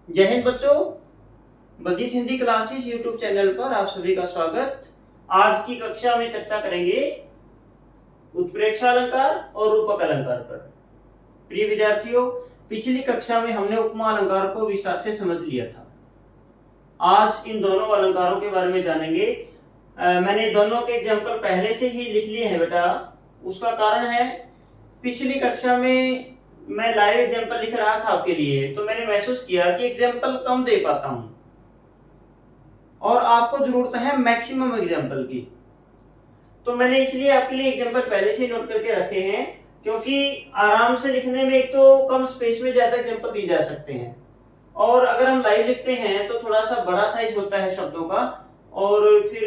जय हिंद बच्चों, Baljit Hindi classes YouTube channel पर आप सभी का स्वागत। आज की कक्षा में चर्चा करेंगे उत्प्रेक्षा अलंकार और रूपक अलंकार पर। प्रिय विद्यार्थियों, पिछली कक्षा में हमने उपमा अलंकार को विस्तार से समझ लिया था। आज इन दोनों अलंकारों के बारे में जानेंगे। मैंने दोनों के एग्जाम्पल पहले से ही लिख लिए हैं बेटा। उसका कारण है, पिछली कक्षा में मैं लाइव एग्जाम्पल लिख रहा था आपके लिए, तो मैंने महसूस किया कि एग्जाम्पल कम दे पाता हूं और आपको जरूरत है मैक्सिमम एग्जाम्पल की। तो मैंने इसलिए आपके लिए एग्जाम्पल पहले से नोट करके रखे हैं, क्योंकि आराम से लिखने में एक तो कम स्पेस में ज्यादा एग्जाम्पल दिए जा सकते हैं, और अगर हम लाइव लिखते हैं तो थोड़ा सा बड़ा साइज होता है शब्दों का, और फिर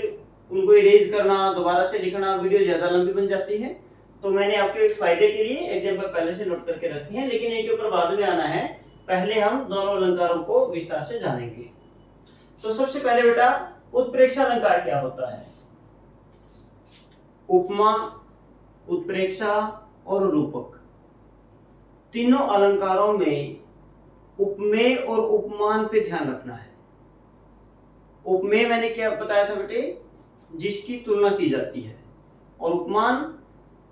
उनको इरेज करना, दोबारा से लिखना, वीडियो ज्यादा लंबी बन जाती है। तो मैंने आपके फायदे के लिए एग्जाम्पल पहले से नोट करके रखे हैं, लेकिन इनके ऊपर बाद में आना है। पहले हम दोनों अलंकारों को विस्तार से जानेंगे। तो सबसे पहले बेटा, उत्प्रेक्षा अलंकार क्या होता है? उपमा, उत्प्रेक्षा और रूपक, तीनों अलंकारों में उपमेय और उपमान पे ध्यान रखना है। उपमेय मैंने क्या बताया था बेटे? जिसकी तुलना की जाती है, और उपमान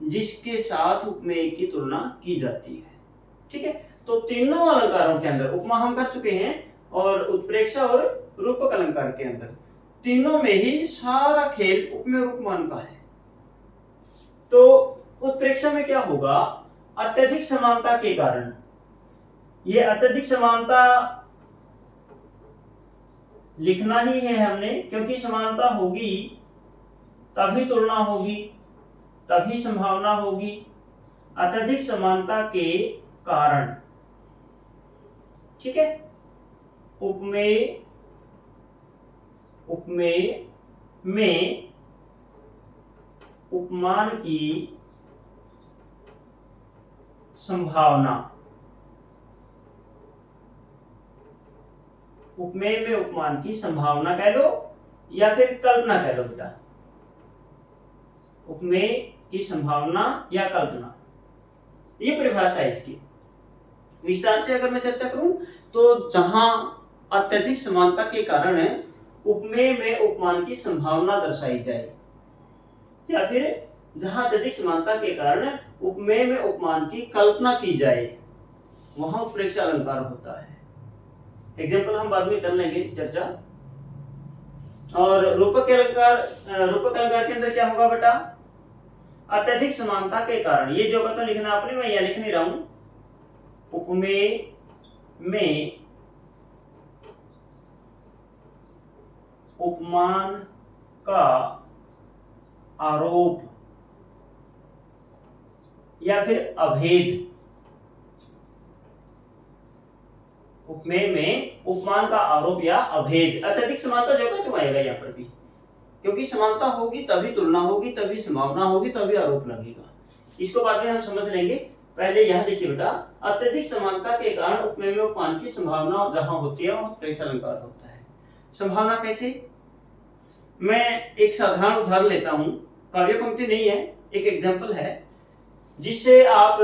जिसके साथ उपमेय की तुलना की जाती है। ठीक है, तो तीनों अलंकारों के अंदर उपमा हम कर चुके हैं, और उत्प्रेक्षा और रूपक अलंकार के अंदर तीनों में ही सारा खेल उपमेय और उपमान का है। तो उत्प्रेक्षा में क्या होगा? अत्यधिक समानता के कारण, ये अत्यधिक समानता लिखना ही है हमने, क्योंकि समानता होगी तभी तुलना होगी, तभी संभावना होगी। अत्यधिक समानता के कारण, ठीक है, उपमेय में उपमान की संभावना, उपमेय में उपमान की संभावना कह लो या फिर कल्पना कह लो बेटा। उपमेय की संभावना या कल्पना, ये परिभाषा है इसकी। विस्तार से अगर मैं चर्चा करूं तो जहां अत्यधिक समानता के कारण उपमेय में उपमान की संभावना दर्शाई जाए, या फिर जहां अत्यधिक समानता के कारण उपमेय में उपमान की कल्पना की जाए, वहां उत्प्रेक्षा अलंकार होता है। एग्जाम्पल हम बाद में कर लेंगे चर्चा। और रूपक अलंकार के अंदर क्या होगा बेटा? अत्यधिक समानता के कारण, ये जो कहता लिखना आपने, मैं यह लिख नहीं रहा हूं। उपमेय में उपमान का आरोप या फिर अभेद, उपमेय में उपमान का आरोप या अभेद, अत्यधिक समानता जो का तो आएगा यहाँ पर भी, क्योंकि समानता होगी तभी तुलना होगी, तभी संभावना होगी, तभी आरोप लगेगा। इसको बाद में हम समझ लेंगे। पहले यह देखिए बेटा, अत्यधिक समानता के कारण उपमेय में उपमान की संभावना जहां होती है वहां उत्प्रेक्षा अलंकार होता है। संभावना कैसे? मैं एक साधारण उदाहरण लेता हूं, काव्य पंक्ति नहीं है, एक एग्जाम्पल है, जिससे आप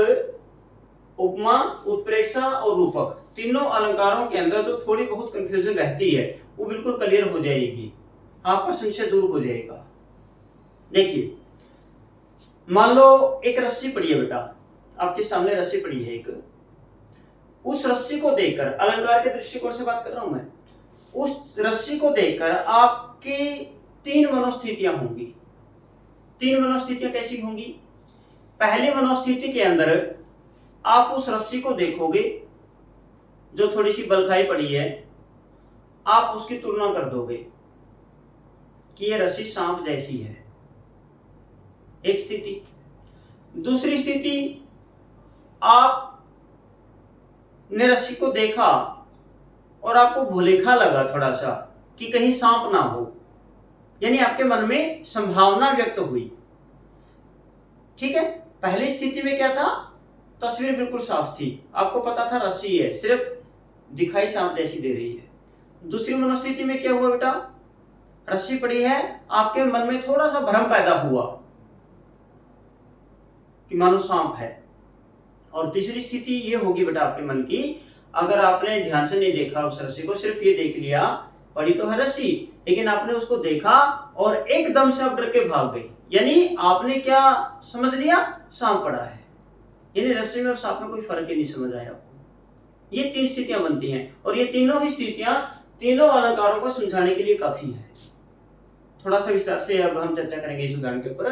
उपमा, उत्प्रेक्षा और रूपक तीनों अलंकारों के अंदर जो थोड़ी बहुत कंफ्यूजन रहती है वो बिल्कुल क्लियर हो जाएगी, आपका संशय दूर हो जाएगा। देखिए, मान लो एक रस्सी पड़ी है बेटा, आपके सामने रस्सी पड़ी है एक। उस रस्सी को देखकर, अलंकार के दृष्टिकोण से बात कर रहा हूं मैं, उस रस्सी को देखकर आपकी तीन मनोस्थितियां होंगी। तीन मनोस्थितियां कैसी होंगी? पहली मनोस्थिति के अंदर आप उस रस्सी को देखोगे जो थोड़ी सी बलखाई पड़ी है, आप उसकी तुलना कर दोगे कि यह रस्सी सांप जैसी है, एक स्थिति। दूसरी स्थिति, आपने रस्सी को देखा और आपको भूलेखा लगा थोड़ा सा कि कहीं सांप ना हो, यानी आपके मन में संभावना व्यक्त हुई। ठीक है, पहली स्थिति में क्या था? तस्वीर बिल्कुल साफ थी, आपको पता था रस्सी है, सिर्फ दिखाई सांप जैसी दे रही है। दूसरी मनोस्थिति में क्या हुआ बेटा? रस्सी पड़ी है, आपके मन में थोड़ा सा भ्रम पैदा हुआ कि मानो सांप है। और तीसरी स्थिति ये होगी बेटा आपके मन की, अगर आपने ध्यान से नहीं देखा उस रस्सी को, सिर्फ ये देख लिया पड़ी तो है रस्सी, लेकिन आपने उसको देखा और एकदम से आप डर के भाग गए, यानी आपने क्या समझ लिया, सांप पड़ा है, यानी रस्सी में और सांप में कोई फर्क ही नहीं समझ आया आपको। ये 3 स्थितियां बनती हैं और ये तीनों ही स्थितियां तीनों अलंकारों को समझाने के लिए काफी है। थोड़ा सा विस्तार से अब हम चर्चा करेंगे इस उदाहरण के ऊपर।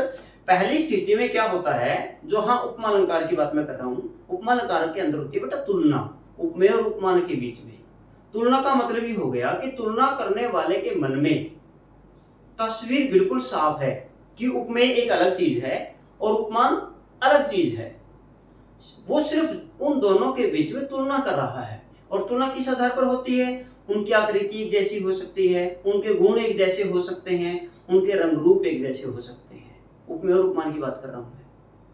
पहली स्थिति में क्या होता है, जो हाँ उपमा अलंकार की बात मैं कर रहा हूँ, उपमा अलंकार के अंदर होती है बेटा तुलना, उपमेय और उपमान के बीच में। तुलना का मतलब ये हो गया कि तुलना करने वाले के मन में तस्वीर बिल्कुल साफ है कि उपमेय एक अलग चीज है और उपमान अलग चीज है, वो सिर्फ उन दोनों के बीच में तुलना कर रहा है। और तुलना किस आधार पर होती है, उनकी आकृति एक जैसी हो सकती है, उनके गुण एक जैसे हो सकते हैं, उनके रंग रूप एक जैसे हो सकते हैं। उपमेय और उपमान की बात कर रहा हूं मैं,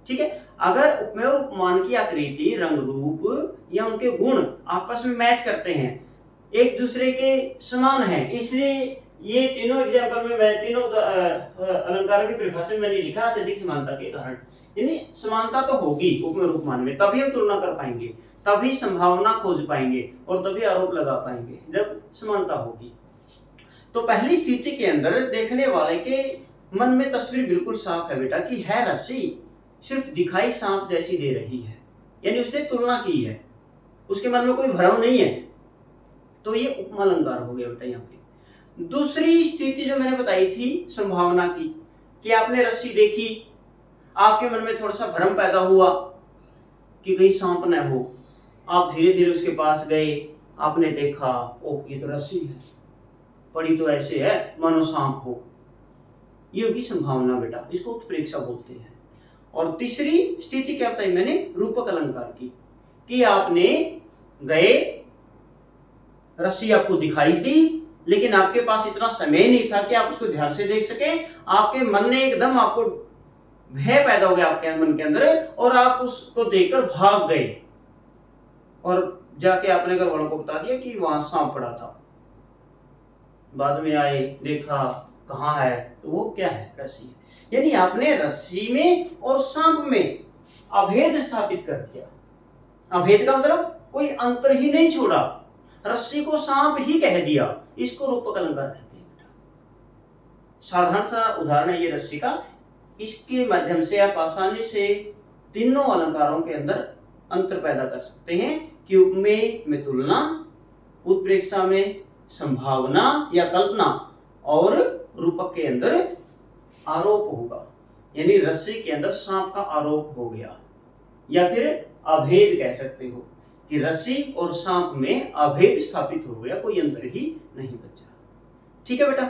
ठीक है। अगर उपमेय और उपमान की आकृति, रंग रूप या उनके गुण आपस में मैच करते हैं, एक दूसरे के समान है, इसलिए ये तीनों एग्जाम्पल में, मैं तीनों अलंकारों की परिभाषा में मैंने लिखा अत्यधिक समानता के कारण, यानी समानता तो होगी उपमेय और उपमान में, तभी हम तुलना कर पाएंगे, तभी संभावना खोज पाएंगे और तभी आरोप लगा पाएंगे जब समानता होगी। तो पहली स्थिति के अंदर देखने वाले के मन में तस्वीर बिल्कुल साफ है बेटा कि है रस्सी, सिर्फ दिखाई सांप जैसी दे रही है, यानी उसने तुलना की है, उसके मन में कोई भ्रम नहीं है, तो ये उपमा अलंकार हो गया बेटा यहाँ पे। दूसरी स्थिति जो मैंने बताई थी संभावना की, कि आपने रस्सी देखी, आपके मन में थोड़ा सा भ्रम पैदा हुआ कि कहीं सांप न हो, आप धीरे धीरे उसके पास गए, आपने देखा ओह ये तो रस्सी है, पड़ी तो ऐसे है मानो सांप हो, ये होगी संभावना बेटा, इसको उत्प्रेक्षा बोलते हैं। और तीसरी स्थिति क्या बताई मैंने, रूपक अलंकार की, कि आपने गए, रस्सी आपको दिखाई दी, लेकिन आपके पास इतना समय नहीं था कि आप उसको ध्यान से देख सके, आपके मन ने एकदम, आपको भय पैदा हो गया आपके मन के अंदर और आप उसको देखकर भाग गए और जाके आपने घर वालों को बता दिया कि वहां सांप पड़ा था। बाद में आए, देखा कहाँ है, तो वो क्या है, रस्सी है। यानी आपने रस्सी में और सांप में अभेद स्थापित कर दिया। अभेद का मतलब कोई अंतर ही नहीं छोड़ा, रस्सी को सांप ही कह दिया, इसको रूपक अलंकार कहते हैं बेटा। साधारण सा उदाहरण है ये रस्सी का, इसके माध्यम से आप आसानी से तीनों अलंकारों के अंदर अंतर पैदा कर सकते हैं कि उपमेय में तुलना, उत्प्रेक्षा में संभावना या कल्पना और रूपक के अंदर आरोप होगा, यानी रस्सी के अंदर सांप का आरोप हो गया, या फिर अभेद कह सकते हो कि रस्सी और सांप में अभेद स्थापित हो गया, कोई अंतर ही नहीं बचा। ठीक है बेटा,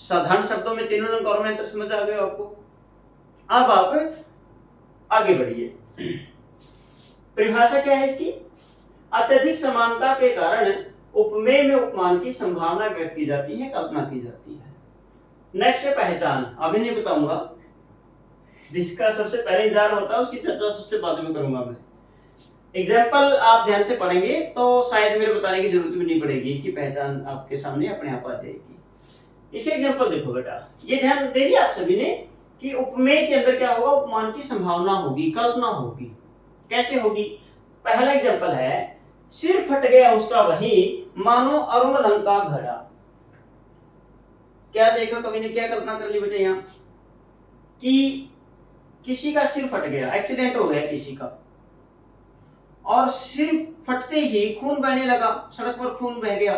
साधारण शब्दों में तीनों अलंकारों में अंतर समझ आ गया आपको। अब आप आगे बढ़िए। परिभाषा क्या है इसकी, अत्यधिक समानता के कारण उपमेय में उपमान की संभावना व्यक्त की जाती है, कल्पना की जाती है। नेक्स्ट है पहचान, अभी नहीं बताऊंगा, जिसका सबसे पहले इंतजार होता है उसकी चर्चा सबसे बाद में करूंगा मैं। एग्जाम्पल आप ध्यान से पढ़ेंगे तो शायद मेरे बताने की जरूरत भी नहीं पड़ेगी, इसकी पहचान आपके सामने अपने आप आ जाएगी। इसके एग्जाम्पल देखो बेटा, ये ध्यान दे दिया आप सभी ने कि उपमेय के अंदर क्या होगा, उपमान की संभावना होगी, कल्पना होगी। कैसे होगी, पहला एग्जाम्पल है, सिर फट गया उसका वही मानो अरुण रंग का घड़ा। क्या देखो कवि ने क्या कल्पना कर ली बेटे यहाँ, कि किसी का सिर फट गया, एक्सीडेंट हो गया किसी का, और सिर फटते ही खून बहने लगा, सड़क पर खून बह गया,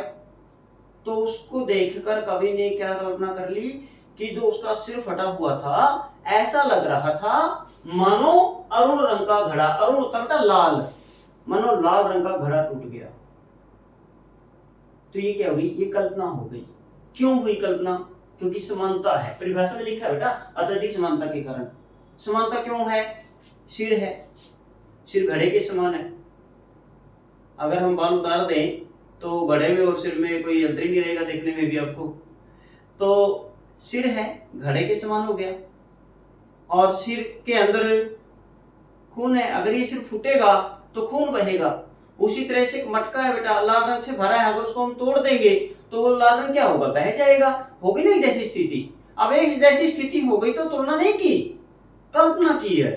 तो उसको देखकर कवि ने क्या कल्पना कर ली कि जो उसका सिर फटा हुआ था, ऐसा लग रहा था मानो अरुण रंग का घड़ा, अरुण मतलब लाल, मानो लाल रंग का घड़ा टूट गया। तो ये क्या हुई, ये कल्पना हो गई। क्यों हुई कल्पना, क्योंकि समानता है, परिभाषा में लिखा है बेटा अत्यधिक समानता के कारण। समानता क्यों है, सिर है, सिर घड़े के समान है, अगर हम बाल उतार दें तो घड़े में और सिर में कोई अंतर ही नहीं रहेगा देखने में भी आपको। तो सिर है, घड़े के समान हो गया, और सिर के अंदर खून है, अगर ये सिर फूटेगा तो खून बहेगा। उसी तरह से एक मटका है बेटा, लाल रंग से भरा है, अगर उसको हम तोड़ देंगे तो वो लाल रंग क्या होगा, बह जाएगा, होगी ना एक जैसी स्थिति। अब एक जैसी स्थिति हो गई तो तुलना नहीं की, कल्पना की है।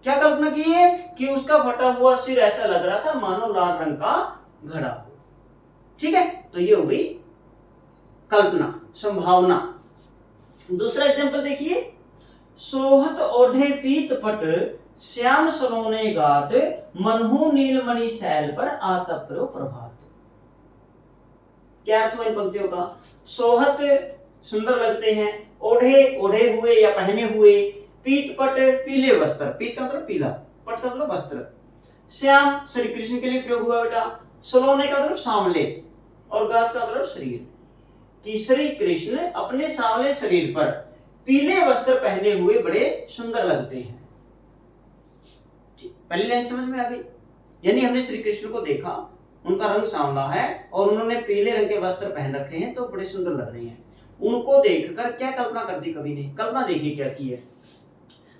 क्या कल्पना की है कि उसका फटा हुआ सिर ऐसा लग रहा था मानो लाल रंग का घड़ा हो। ठीक है, तो ये हो गई कल्पना, संभावना। दूसरा एग्जांपल देखिए, सोहत ओढ़े पीत पट श्याम सलोने गात मनहु नीलमणि शैल पर आतप करो प्रभात। क्या अर्थ हुआ इन पंक्तियों का? सोहत सुंदर लगते हैं, ओढ़े ओढ़े हुए या पहने हुए, पीत पट पीले वस्त्र, पीत का मतलब पीला, पट का मतलब वस्त्र, श्याम श्री कृष्ण के लिए प्रयोग हुआ बेटा, सलोने का मतलब सांवले, और गात का मतलब शरीर, कि श्री कृष्ण अपने सांवले शरीर पर पीले वस्त्र पहने हुए बड़े सुंदर लगते हैं। पहली लाइन समझ में आ गई? यानी हमने श्री कृष्ण को देखा, उनका रंग सांवला है और उन्होंने पीले रंग के वस्त्र पहन रखे हैं तो बड़े सुंदर लग रहे हैं। उनको देखकर क्या कल्पना कर दी कवि ने? कल्पना देखिए क्या की है,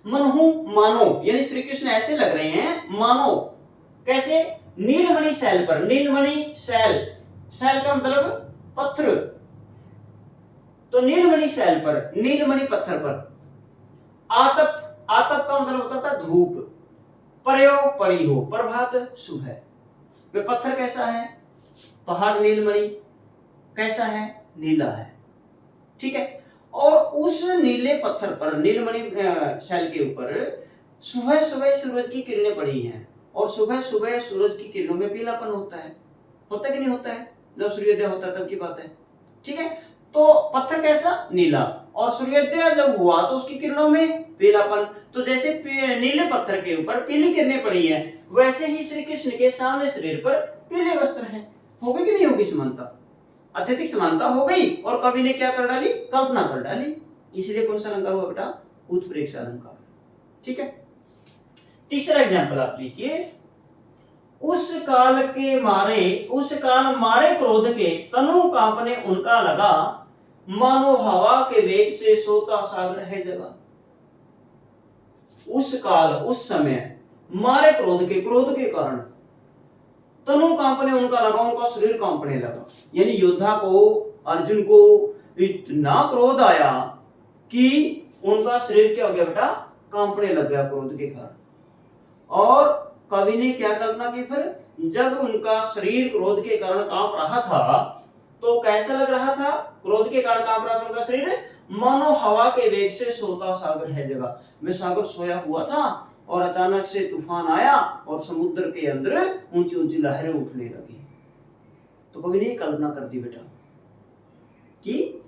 मनहु मानो, यानी श्री कृष्ण ऐसे लग रहे हैं मानो, कैसे? नीलमणि शैल पर, नीलमणि शैल, शैल का मतलब पत्थर, तो नीलमणि शैल पर, नीलमणि पत्थर पर, आतप, आतप का मतलब होता है धूप, प्रयोग पड़ी हो, प्रभात सुबह। वे पत्थर कैसा है? पहाड़ नीलमणि कैसा है? नीला है। ठीक है, और उस नीले पत्थर पर, नीलमणि शैल के ऊपर सुबह सुबह सूरज की किरणें पड़ी हैं, और सुबह सुबह सूरज की किरणों में पीलापन होता है कि नहीं होता है? जब सूर्योदय होता है तब की बात है। ठीक है, तो पत्थर कैसा? नीला, और सूर्योदय जब हुआ तो उसकी किरणों में पीलापन। तो जैसे नीले पत्थर के ऊपर पीली किरणें पड़ी हैं, वैसे ही श्री कृष्ण के सामने शरीर पर पीले वस्त्र हैं। होगी कि नहीं होगी समानता? अत्यधिक समानता हो गई, और कवि ने क्या कर डाली? कल्पना कर डाली। इसलिए कौन सा अलंकार हुआ बेटा? उत्प्रेक्षा अलंकार। ठीक है, तीसरा एग्जाम्पल आप लीजिए, उस काल मारे क्रोध के तनु कांपने उनका लगा, मानो हवा के वेग से सोता सागर है जगा। उस काल, उस समय, मारे क्रोध के कारण तनु कांपने उनका लगा, उनका शरीर कांपने लगा। यानी योद्धा को, अर्जुन को इतना क्रोध आया कि उनका शरीर क्या हो गया बेटा? कांपने लग गया क्रोध के कारण। और कवि ने क्या कल्पना की फिर? जब उनका शरीर क्रोध के कारण कांप रहा था तो कैसा लग रहा था? क्रोध के कारण कांप रहा था उनका शरीर, मानो हवा के वेग से सोता सागर है जगह। में सागर सोया हुआ था और अचानक से तूफान आया और समुद्र के अंदर ऊंची ऊंची लहरें उठने लगी। तो कवि ने कल्पना कर दी बेटा कि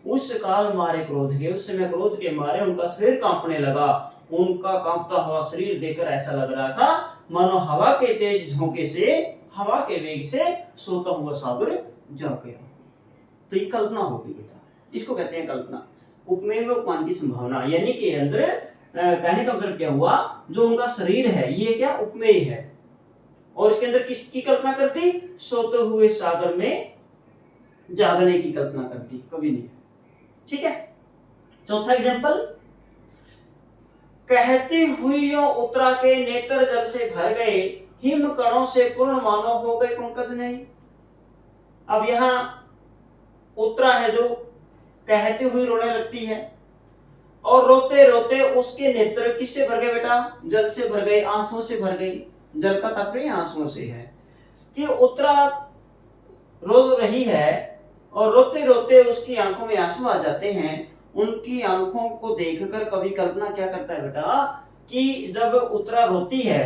उस काल मारे क्रोध के, उस समय क्रोध के मारे उनका शरीर कांपने लगा। उनका कांपता हुआ शरीर देखकर ऐसा लग रहा था मानो हवा के तेज झोंके से, हवा के वेग से सोता हुआ सागर जाग गया। तो ये कल्पना होगी बेटा, इसको कहते हैं कल्पना। उपमेय में उपमान की संभावना, यानी कि अंदर कहने का मतलब क्या हुआ? जो उनका शरीर है ये क्या? उपमेय है, और इसके अंदर किसकी कल्पना कर दी? सोते हुए सागर में जागने की कल्पना कर दी कवि ने। ठीक है, चौथा एग्जांपल, कहती हुई यो उत्तरा के नेत्र जल से भर गए, हिम कणों से पूर्ण मानो हो गए पंकज नहीं। अब यहां उत्तरा है जो कहती हुई रोने लगती है, और रोते रोते उसके नेत्र किससे भर गए बेटा? जल से भर गए, आंसुओं से भर गई। जल का तात्पर्य आंसुओं से है कि उत्तरा रो रही है और रोते रोते उसकी आंखों में आंसू आ जाते हैं। उनकी आंखों को देखकर कवि कल्पना क्या करता है बेटा कि जब उत्तरा रोती है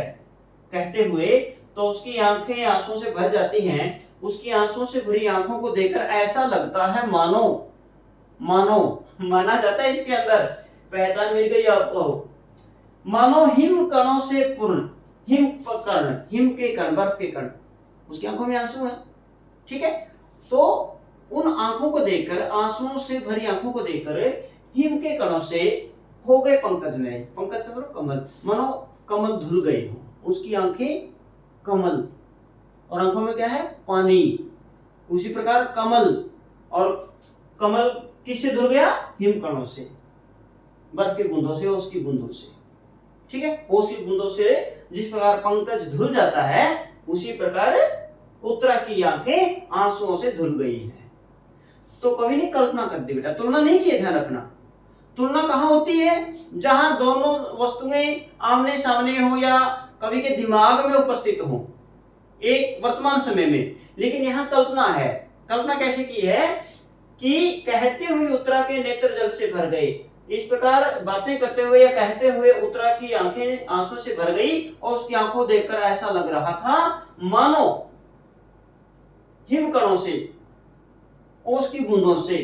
कहते हुए तो उसकी आंखें आंसुओं से भर जाती हैं। उसकी आंसुओं से भरी आंखों को देखकर ऐसा लगता है मानो, माना जाता है इसके अंदर, पहचान मिल गई आपको, मानो हिम कणों से पूर्ण, हिम के कण, बर्फ के कण, उसकी आंखों में आंसू है। ठीक है, तो उन आंखों को देखकर, आंसुओं से भरी आंखों को देखकर हिम के कणों से हो गए पंकज नए। पंकज का मतलब कमल, मानो कमल धुल गई हो, उसकी आंखें कमल, और आंखों में क्या है? पानी। उसी प्रकार कमल, और कमल किससे धुल गया? हिम कणों से, बर्फ की बूंदों से, ओस की बूंदों से। ठीक है, ओस की बूंदों से जिस प्रकार पंकज धुल जाता है उसी प्रकार उत्तरा की आंखें आंसुओं से धुल गई है। तो कवि ने कल्पना कर दी बेटा, तुलना नहीं की, ध्यान रखना। तुलना कहां होती है? जहां दोनों वस्तुएं आमने सामने हो या कवि के दिमाग में उपस्थित हो। एक वर्तमान समय में। लेकिन यहाँ कल्पना है। कल्पना कैसे की है कि कहते हुए उत्तरा के नेत्र जल से भर गए। इस प्रकार बातें करते हुए या कहते हुए उत्तरा की आंखें आंसू से भर गई और उसकी आंखों देखकर ऐसा लग रहा था मानो हिमकणों से और उसकी बूंदों से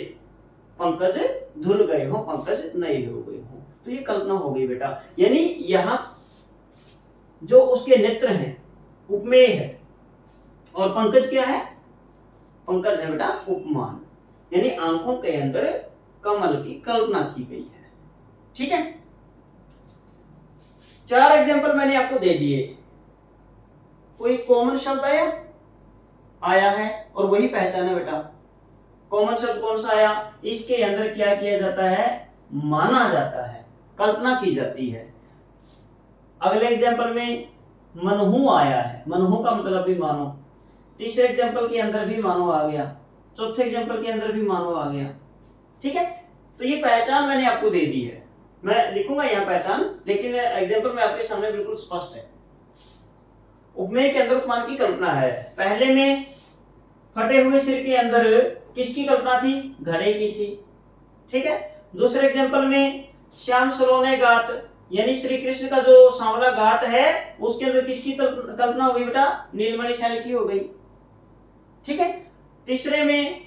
पंकज धुल गए हो, पंकज नए हो गए हो। तो ये कल्पना हो गई बेटा। यानी यहाँ जो उसके नेत्र हैं उपमेय है और पंकज क्या है, पंकज है बेटा उपमान। यानी आंखों के अंदर कमल की कल्पना की गई है। ठीक है, 4 एग्जांपल मैंने आपको दे दिए। कोई कॉमन शब्द आया है और वही पहचाना बेटा। कॉमन शब्द कौन सा आया, इसके अंदर क्या किया जाता है, माना जाता है, कल्पना की जाती है। अगले एग्जांपल में मनहू आया है, मनहू का मतलब भी मानो। तीसरे एग्जांपल के अंदर भी मानो आ गया, चौथे एग्जांपल के अंदर भी मानो आ गया। ठीक है, तो ये पहचान मैंने आपको दे दी है। मैं लिखूंगा यहाँ पहचान, लेकिन एग्जांपल में आपके सामने बिल्कुल स्पष्ट है। उपमेय के अंदर उपमान की कल्पना है। पहले में फटे हुए सिर के अंदर किसकी कल्पना थी, घड़े की थी। ठीक है, दूसरे एग्जांपल में श्याम सलोने गात, यानी श्री कृष्ण का जो सांवला गात है उसके अंदर किसकी कल्पना हो गई बेटा, नीलमणि शैल की हो गई। ठीक है, तीसरे में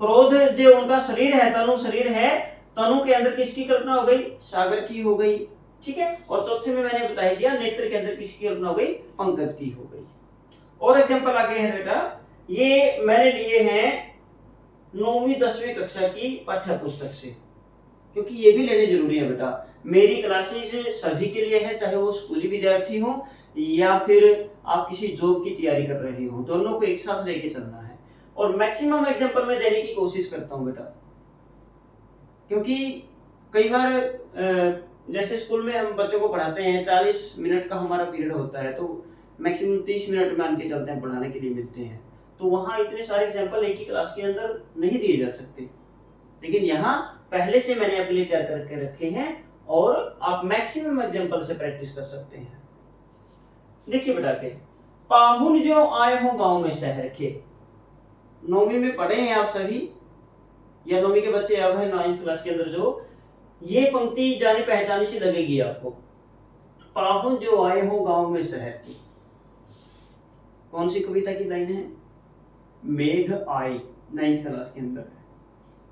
क्रोध जो उनका शरीर है, तनु शरीर है, तनु के अंदर किसकी कल्पना हो गई, सागर की हो गई। ठीक है, और चौथे में मैंने बता दिया नेत्र के अंदर किसकी कल्पना हो गई, पंकज की हो गई। और एग्जांपल आगे है बेटा, ये मैंने लिए हैं 9वीं 10वीं कक्षा की पाठ्य पुस्तक से, क्योंकि ये भी लेने जरूरी है बेटा। मेरी क्लासेस सभी के लिए है, चाहे वो स्कूली विद्यार्थी हो या फिर आप किसी जॉब की तैयारी कर रहे हो, दोनों को एक साथ लेके चलना है। और मैक्सिमम एग्जांपल में देने की कोशिश करता हूं बेटा, क्योंकि कई बार जैसे स्कूल में हम बच्चों को पढ़ाते हैं 40 मिनट का हमारा पीरियड होता है, तो मैक्सिमम 30 मिनट मान के चलते हैं पढ़ाने के लिए मिलते हैं। तो वहाँ इतने सारे एग्जांपल एक ही क्लास के अंदर नहीं दिए जा सकते, लेकिन यहाँ पहले से मैंने अपने लिए तैयार करके रखे हैं और आप मैक्सिमम एग्जांपल से प्रैक्टिस कर सकते हैं। देखिए बेटा के, पाहुन जो आए हो गांव में शहर के, 9वीं में पढ़े हैं आप सभी, या 9वीं के बच्चे अब है 9th क्लास के अंदर, जो ये पंक्ति जाने पहचाने से लगेगी आपको। पाहुन जो आए हो गांव में शहर की, कौन सी कविता की लाइन है, मेघ आए, 9th क्लास के अंदर।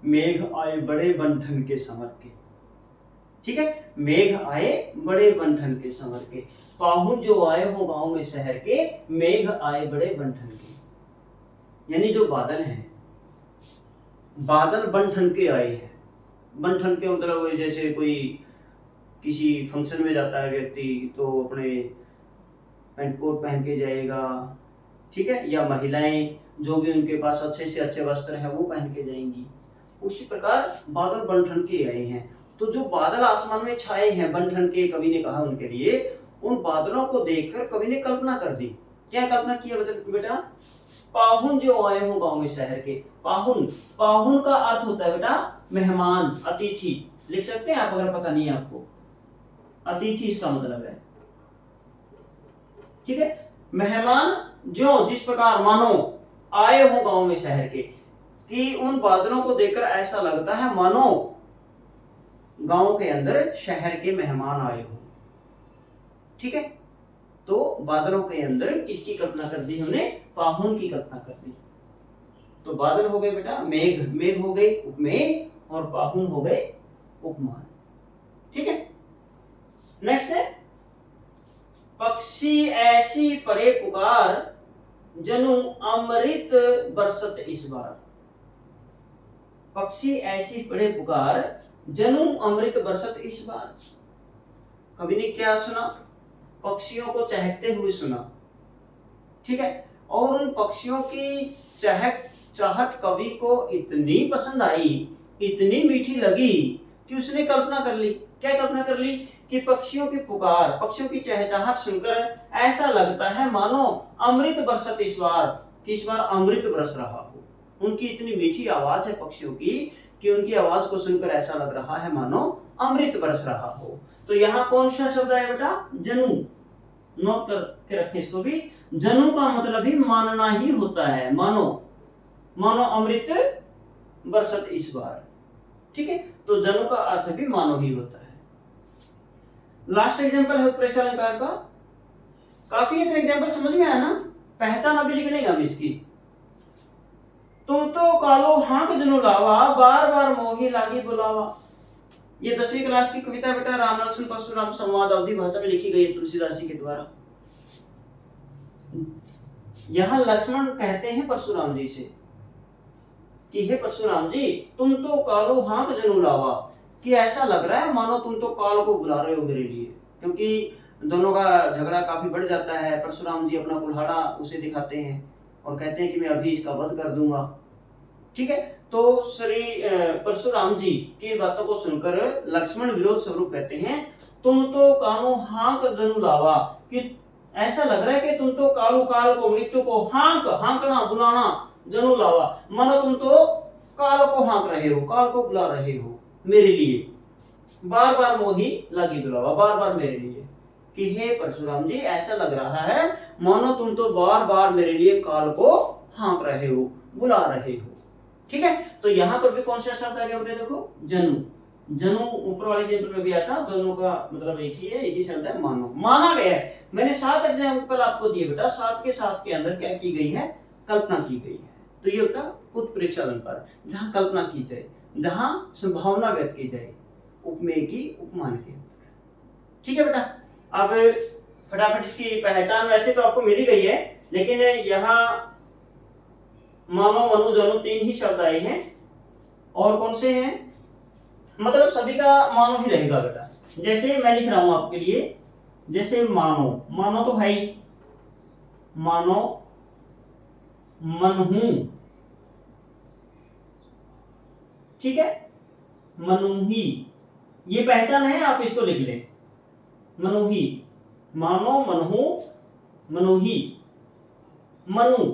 मेघ आए बड़े बंठन के संवर के। ठीक है, मेघ आए बड़े बंठन के संवर के, पाहुन जो आए हो गांव में शहर के, मेघ आए बड़े बंठन के। यानी जो बादल हैं, बादल बंठन के आए हैं। बंठन के मतलब जैसे कोई किसी फंक्शन में जाता है व्यक्ति तो अपने पैंट कोट पहन के जाएगा, ठीक है, या महिलाएं जो भी उनके पास अच्छे से अच्छे वस्त्र हैं वो पहन के जाएंगी। उसी प्रकार बादल बंठन के आए हैं। तो जो बादल आसमान में छाए हैं बंठन के, कवि ने कहा उनके लिए, उन बादलों को देखकर कवि ने कल्पना कर दी। क्या कल्पना किया बेटा, पाहुन जो आए हो गांव में शहर के। पाहुन, पाहुन का अर्थ होता है बेटा मेहमान, अतिथि। लिख सकते हैं आप अगर पता नहीं है आपको, अतिथि इसका मतलब है। ठीक है, मेहमान जो जिस प्रकार मानो आए हो गांव में शहर के, कि उन बादलों को देखकर ऐसा लगता है मानो गांव के अंदर शहर के मेहमान आए हो। ठीक है, तो बादलों के अंदर किसकी कल्पना कर दी हमने, पाहुन की कल्पना कर दी। तो बादल हो गए बेटा मेघ, मेघ हो गए उपमेय और पाहुन हो गए उपमान। ठीक है, नेक्स्ट है, पक्षी ऐसी पड़े पुकार, जनु अमृत बरसत इस बार। पक्षी ऐसी पड़े पुकार, जनु अमृत बरसत इस बार। कवि ने क्या सुना, पक्षियों को चहकते हुए सुना। ठीक है, और उन पक्षियों की चाहत कवि को इतनी पसंद आई, इतनी मीठी लगी कि उसने कल्पना कर ली। क्या कल्पना कर ली, कि पक्षियों की पुकार, पक्षियों की चहचहाहट सुनकर ऐसा लगता है मानो अमृत बरसत इस बार, कि इस बार अमृत बरस रहा हो। उनकी इतनी मीठी आवाज है पक्षियों की कि उनकी आवाज को सुनकर ऐसा लग रहा है मानो अमृत बरस रहा हो। तो यहाँ कौन सा शब्द आया बेटा, जनु। नोट करके रखें इसको भी। जनु का मतलब भी मानना ही होता है, मानो, मानो अमृत बरसत इस बार। ठीक है, तो जनु का अर्थ भी मानो ही होता है। लास्ट एग्जांपल है उत्प्रेक्षा अलंकार का। काफी एग्जांपल समझ में आया ना, पहचान अभी लिख लेंगे हम इसकी। तुम तो कालो हाक जनु लावा, बार बार मोही लागी बुलावा। ये 10वीं क्लास की कविता बेटा, राम लक्ष्मण परशुराम संवाद अवधी भाषा में लिखी गई है तुलसीदास जी के द्वारा। यहाँ लक्ष्मण कहते हैं परशुराम जी से कि हे परशुराम जी, तुम तो कालो हाक जनु लावा, कि ऐसा लग रहा है मानो तुम तो काल को बुला रहे हो मेरे लिए, क्योंकि दोनों का झगड़ा काफी बढ़ जाता है। परशुराम जी अपना कुल्हाड़ा उसे दिखाते हैं और कहते हैं कि मैं अभी इसका वध कर दूंगा। ठीक है, तो श्री परशुराम जी की बातों को सुनकर लक्ष्मण विरोध स्वरूप कहते हैं, तुम तो कालो हाक जनु लावा, कि ऐसा लग रहा है कि तुम तो कालो काल को, मृत्यु को हाक, हाकना बुलाना, जनु लावा, मानो तुम तो काल को हाक रहे हो, काल को बुला रहे हो मेरे लिए, बार बार मोही लागी बुलावा, बार बार मेरे लिए, कि हे परशुराम जी ऐसा लग रहा है मानो तुम तो बार बार मेरे लिए काल को हाँक रहे हो, बुला रहे हो। ठीक है, तो यहाँ पर भी कौन सा शब्द आ गया बेटे, देखो जनु। जनु ऊपर वाले एग्जाम्पल में भी आता, दोनों का मतलब एक ही है, एक ही शब्द है, मानो, माना गया है। मैंने 7 एग्जाम्पल आपको दिए बेटा, 7 के 7 के अंदर क्या की गई है, कल्पना की गई है। तो ये होता है उत्प्रेक्षा अलंकार, जहां कल्पना की जाए, जहां संभावना व्यक्त की जाए, उपमेय की, उपमान की। ठीक है बेटा, अब फटाफट इसकी पहचान वैसे तो आपको मिल ही गई है, लेकिन यहाँ मानो, मनु, जनु 3 ही शब्द आए हैं। और कौन से हैं, मतलब सभी का मानो ही रहेगा बेटा। जैसे मैं लिख रहा हूं आपके लिए, जैसे मानो, मानो तो है ही, मानो, मनहू, ठीक है, मनुही, ये पहचान है, आप इसको लिख लें, मनुही, मानो, मनहू, मनुही, मनु,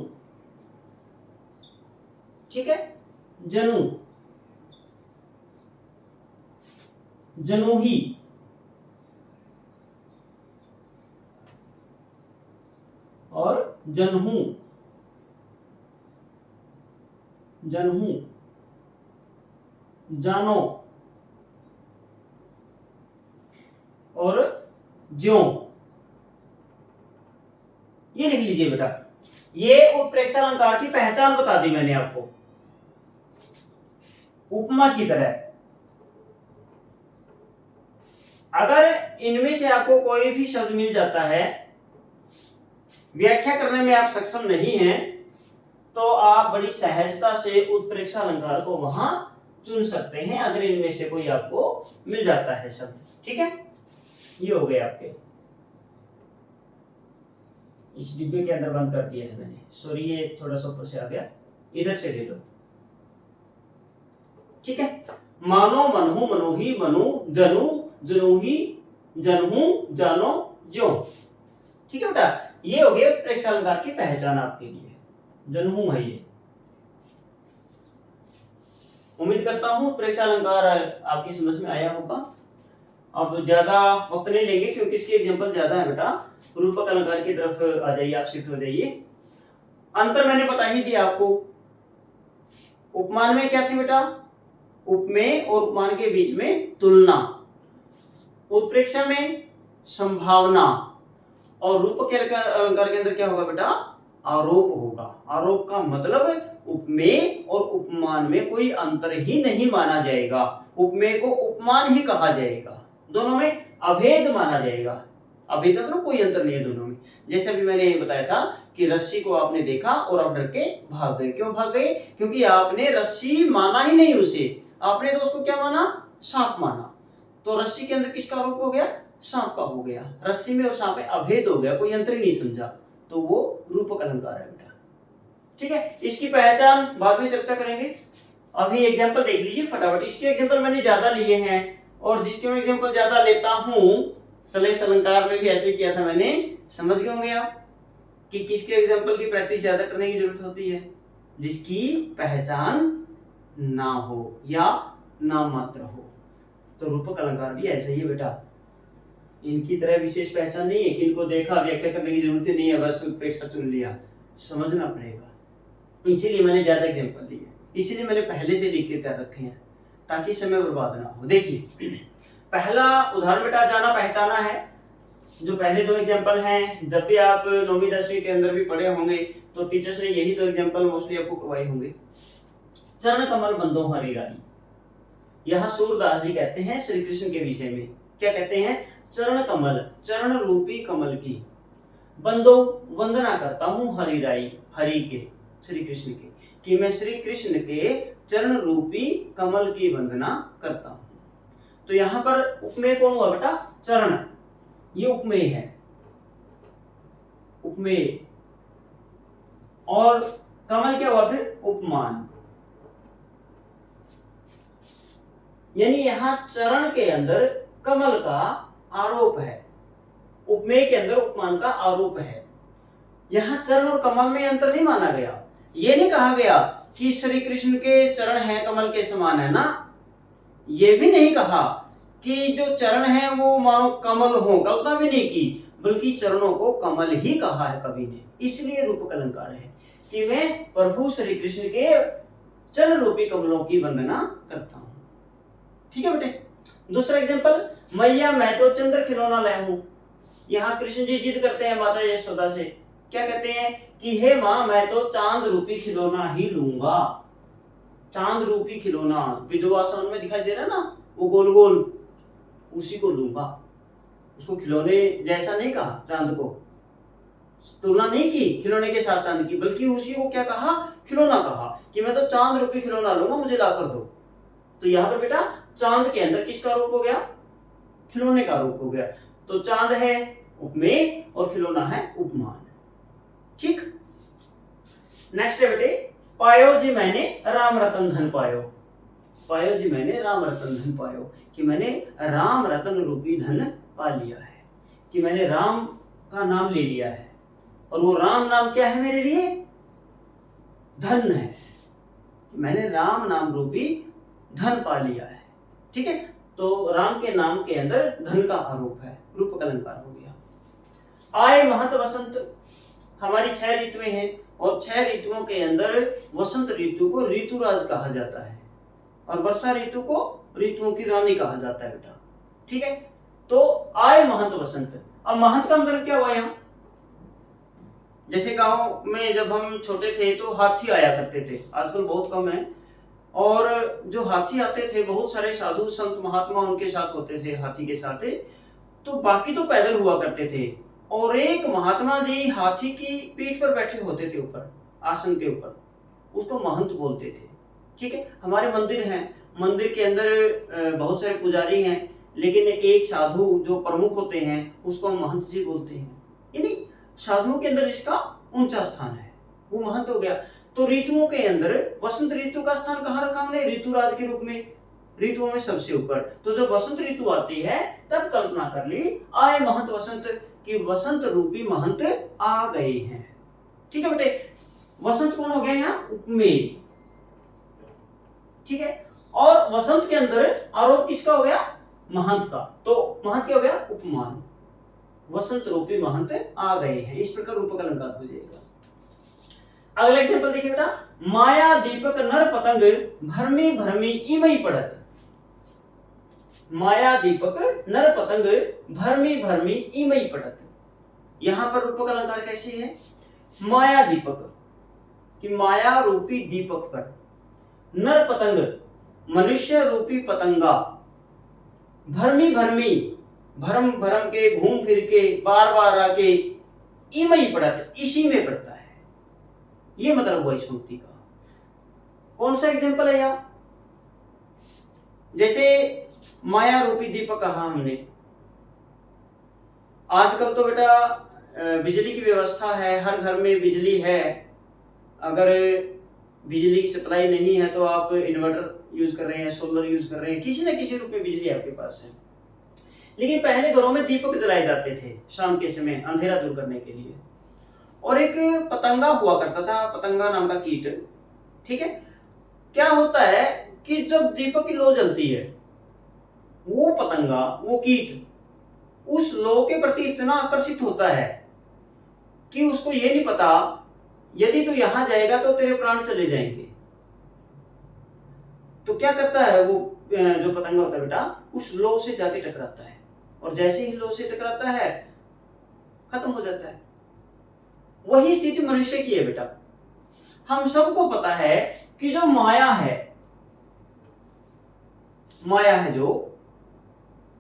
ठीक है, जनु, जनुही, और जनहू, जनहू, जानो, और ज्यों। ये लिख लीजिए बेटा, ये उत्प्रेक्षा अलंकार की पहचान बता दी मैंने आपको, उपमा की तरह। अगर इनमें से आपको कोई भी शब्द मिल जाता है, व्याख्या करने में आप सक्षम नहीं हैं, तो आप बड़ी सहजता से उत्प्रेक्षा अलंकार को वहां चुन सकते हैं, अगर इनमें से कोई आपको मिल जाता है शब्द। ठीक है, ये हो गए आपके, इस डिब्बे के अंदर बंद कर दिया है मैंने, सॉरी ये थोड़ा सा ऊपर से आ गया, इधर से ले लो। ठीक है, मानो, मनहू, मनोही, मनु, जनु, जनुही, जनहू, जानो, ज्यों। ठीक है बेटा, ये हो गया उत्प्रेक्षा अलंकार की पहचान आपके लिए, जनहू है ये। उम्मीद करता हूं उत्प्रेक्षा अलंकार आपकी समझ में आया होगा। अब ज्यादा वक्त नहीं लेंगे क्योंकि इसके एग्जांपल ज्यादा है बेटा, रूपक अलंकार की तरफ आ जाइए, आप शिफ्ट हो जाइए। अंतर मैंने बता ही दिया आपको, उपमान में क्या थी बेटा, उपमेय और उपमान के बीच में तुलना, उत्प्रेक्षा में संभावना, और रूपक अलंकार के अंदर क्या होगा बेटा, आरोप होगा। आरोप का मतलब उपमेय और उपमान में कोई अंतर ही नहीं माना जाएगा, उपमेय को उपमान ही कहा जाएगा, दोनों में अभेद माना जाएगा, अभेद मतलब कोई अंतर नहीं है दोनों में। जैसे अभी मैंने बताया था कि रस्सी को आपने देखा और आप डर के भाग गए, क्यों भाग गए, क्योंकि आपने रस्सी माना ही नहीं उसे, आपने तो उसको क्या माना, सांप माना, तो रस्सी के अंदर किसका आरोप हो गया, सांप का हो गया, रस्सी में और सांप में अभेद हो गया, कोई अंतर ही नहीं समझा, तो वो रूपक अलंकार है बेटा। ठीक है, इसकी पहचान बाद में चर्चा करेंगे, अभी एग्जांपल देख लीजिए फटाफट। इसके एग्जांपल मैंने ज्यादा लिए हैं, और जिसके मैं एग्जांपल ज्यादा लेता हूं, सलेश अलंकार में भी ऐसे किया था मैंने, समझ गए होंगे आप कि किसके एग्जांपल की प्रैक्टिस ज्यादा करने की जरूरत होती है, जिसकी पहचान ना हो या नाम मात्र हो। तो रूपक अलंकार भी ऐसा ही है बेटा, इनकी तरह विशेष पहचान नहीं है कि इनको देखा व्याख्या करने की जरूरत ही नहीं है, बस प्रेक्षा चुन लिया, समझना पड़ेगा। इसीलिए मैंने ज्यादा एग्जाम्पल लिए, इसीलिए मैंने पहले से लिख के तैयार रखे हैं ताकि समय बर्बाद ना हो। देखिए पहला उदाहरण बेटा जाना पहचाना है। जो पहले दो एग्जाम्पल हैं, जब भी आप 9वीं 10वीं के अंदर भी पढ़े होंगे तो टीचर्स ने यही दो एग्जाम्पल मोस्टली आपको करवाए होंगे। चरण कमल बंदो हरि राई, यहाँ सूरदास जी कहते हैं श्री कृष्ण के विषय में, क्या कहते हैं? चरण कमल, चरण रूपी कमल की, बंदो वंदना करता हूँ हरि राई, हरि के, श्री कृष्ण के, कि मैं श्री कृष्ण के चरण रूपी कमल की वंदना करता हूँ। तो यहाँ पर उपमेय कौन हुआ बेटा? चरण, ये उपमेय है, उपमेय, और कमल क्या हुआ फिर? उपमान। यानी यहाँ चरण के अंदर कमल का आरोप है, उपमेय के अंदर उपमान का आरोप है। यहाँ चरण और कमल में अंतर नहीं माना गया, ये नहीं कहा गया कि श्री कृष्ण के चरण हैं कमल के समान है ना, ये भी नहीं कहा कि जो चरण है वो मानो कमल हो, कल्पना भी नहीं की, बल्कि चरणों को कमल ही कहा है कवि ने। इसलिए रूपक अलंकार है कि मैं प्रभु श्री कृष्ण के चरण रूपी कमलों की वंदना करता हूं। ठीक है बेटे। दूसरा एग्जांपल, मैया मैं तो चंद्र खिलौना लाया हूं। यहाँ कृष्ण जी जिद करते हैं माता यशोदा से, क्या कहते हैं कि हे माँ मैं तो चांद रूपी खिलौना ही लूंगा। चांद रूपी खिलौना विधवा साउंड में दिखाई दे रहा है ना, वो गोल गोल, उसी को लूंगा। उसको खिलौने जैसा नहीं कहा, चांद को तुलना नहीं की खिलौने के साथ चांद की, बल्कि उसी को क्या कहा? खिलौना कहा, कि मैं तो चांद रूपी खिलौना लूंगा, मुझे ला कर दो। तो यहाँ पर बेटा चांद के अंदर किसका रूप हो गया? खिलौने का रूप हो गया। तो चांद है उपमेय और खिलौना है उपमान। ठीक। नेक्स्ट है बेटे, पायो जी मैंने राम रतन धन पायो। पायो जी मैंने राम रतन धन पायो, कि मैंने राम रतन रूपी धन पा लिया है, कि मैंने राम का नाम ले लिया है, और वो राम नाम क्या है मेरे लिए? धन है। मैंने राम नाम रूपी धन पा लिया है। ठीक है। तो राम के नाम के अंदर धन का आरोप है, रूपक अलंकार हो गया। आए महत वसंत, हमारी 6 ऋतुएं हैं, और 6 ऋतुओं के अंदर वसंत ऋतु को ऋतुराज कहा जाता है, और वर्षा ऋतु को ऋतुओं की रानी कहा जाता है बेटा। ठीक है। तो आए महंत वसंत, अब महंत का मतलब क्या हुआ यहाँ? जैसे गांव में जब हम छोटे थे तो हाथी आया करते थे, आजकल बहुत कम है, और जो हाथी आते थे बहुत सारे साधु संत महात्मा उनके साथ होते थे, हाथी के साथ, तो बाकी तो पैदल हुआ करते थे, और एक महात्मा जी हाथी की पीठ पर बैठे होते थे, ऊपर आसन के ऊपर, उसको महंत बोलते थे। ठीक है। हमारे मंदिर हैं, मंदिर के अंदर बहुत सारे पुजारी हैं, लेकिन एक साधु जो प्रमुख होते हैं उसको हम महंत जी बोलते हैं, यानी साधुओं के अंदर जिसका ऊंचा स्थान है वो महंत हो गया। तो ऋतुओं के अंदर वसंत ऋतु का स्थान कहाँ रखा हमने? ऋतुराज के रूप में, ऋतुओं में सबसे ऊपर। तो जब वसंत ऋतु आती है तब कल्पना कर ली आए महंत वसंत, कि वसंत रूपी महंत आ गए हैं। ठीक है बेटे। वसंत कौन हो गया यहाँ? उपमेय। ठीक है। और वसंत के अंदर आरोप किसका हो गया? महंत का। तो महंत क्या हो गया? उपमान। वसंत रूपी महंत आ गए हैं, इस प्रकार रूपक अलंकार हो जाएगा। अगला एग्जांपल देखिए बेटा, माया दीपक नर पतंग भरमी भरमी इमई पड़त। माया दीपक नर पतंग भरमी भरमी इमई पड़त। यहां पर रूपक अलंकार कैसे है? माया दीपक, कि माया रूपी दीपक पर, नर पतंग मनुष्य रूपी पतंगा, भरमी भरमी भरम भरम के घूम फिर के बार बार आके इमई पड़त, इसी में पड़ता है। ये मतलब हुआ इस पंक्ति का। कौन सा एग्जांपल है यहाँ? जैसे माया रूपी दीपक कहा हमने, आजकल तो बेटा बिजली की व्यवस्था है, हर घर में बिजली है। अगर बिजली की सप्लाई नहीं है तो आप इन्वर्टर यूज कर रहे हैं, सोलर यूज कर रहे हैं, किसी न किसी रूप में बिजली आपके पास है। लेकिन पहले घरों में दीपक जलाए जाते थे शाम के समय अंधेरा दूर करने के लिए, और एक पतंगा हुआ करता था, पतंगा नाम का कीट। ठीक है। क्या होता है कि जब दीपक की लौ जलती है, वो पतंगा, वो कीट उस लो के प्रति इतना आकर्षित होता है कि उसको ये नहीं पता यदि तू यहां जाएगा तो तेरे प्राण चले जाएंगे। तो क्या करता है वो जो पतंगा होता है बेटा, उस लो से जाके टकराता है, और जैसे ही लो से टकराता है खत्म हो जाता है। वही स्थिति मनुष्य की है बेटा। हम सबको पता है कि जो माया है जो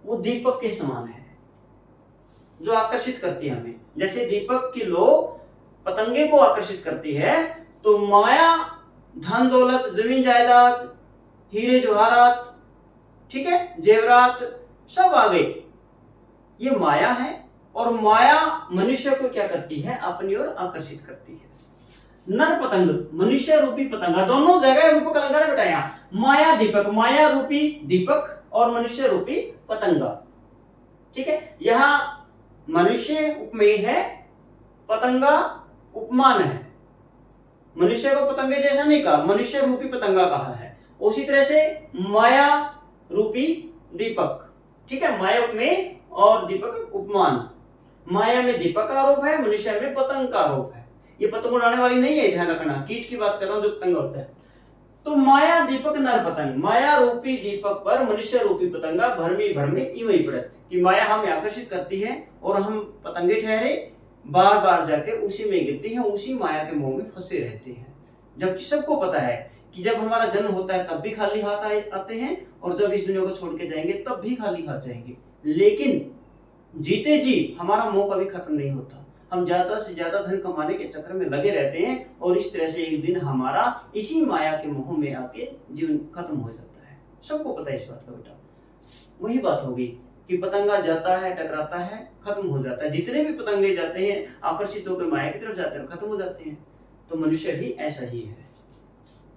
वो दीपक के समान है, जो आकर्षित करती है हमें। जैसे दीपक की लो पतंगे को आकर्षित करती है, तो माया धन दौलत जमीन जायदाद हीरे जवाहरात, ठीक है, जेवरात सब आ गए, ये माया है। और माया मनुष्य को क्या करती है, अपनी ओर आकर्षित करती है। नर पतंग मनुष्य रूपी पतंगा, दोनों जगह रूप का अलंकार बेटा। यहाँ माया दीपक, माया रूपी दीपक और मनुष्य रूपी पतंगा, ठीक है। यहाँ मनुष्य उपमेय है, पतंगा उपमान है। मनुष्य को पतंगे जैसा नहीं कहा, मनुष्य रूपी पतंगा कहा है। उसी तरह से माया रूपी दीपक, ठीक है, माया उपमेय और दीपक उपमान। माया में दीपक का आरोप है, मनुष्य में पतंग का आरोप है। ये पतंग उड़ाने वाली नहीं है, ध्यान रखना, कीट की बात कर रहा हूं जो पतंग होता है। तो माया दीपक नर पतंग, माया रूपी दीपक पर मनुष्य रूपी पतंगा भरमी भरमी इवई पड़त, कि माया हमें आकर्षित करती है और हम पतंगे ठहरे बार बार जाके उसी में गिरती हैं, उसी माया के मोह में फंसे रहते हैं। जबकि सबको पता है कि जब हमारा जन्म होता है तब भी खाली हाथ आते हैं, और जब इस दुनिया को छोड़ के जाएंगे तब भी खाली हाथ जाएंगे। लेकिन जीते जी हमारा मोह कभी खत्म नहीं होता। हम ज्यादा से ज्यादा धन कमाने के चक्कर में लगे रहते हैं, और इस तरह से एक दिन हमारा इसी माया के मोह में आके जीवन खत्म हो जाता है। सबको पता है इस बात का बेटा। वही बात होगी कि पतंगा जाता है, टकराता है, खत्म हो जाता है। जितने भी पतंगे जाते हैं आकर्षित होकर माया की तरफ जाते हैं, खत्म हो जाते हैं। तो मनुष्य भी ऐसा ही है।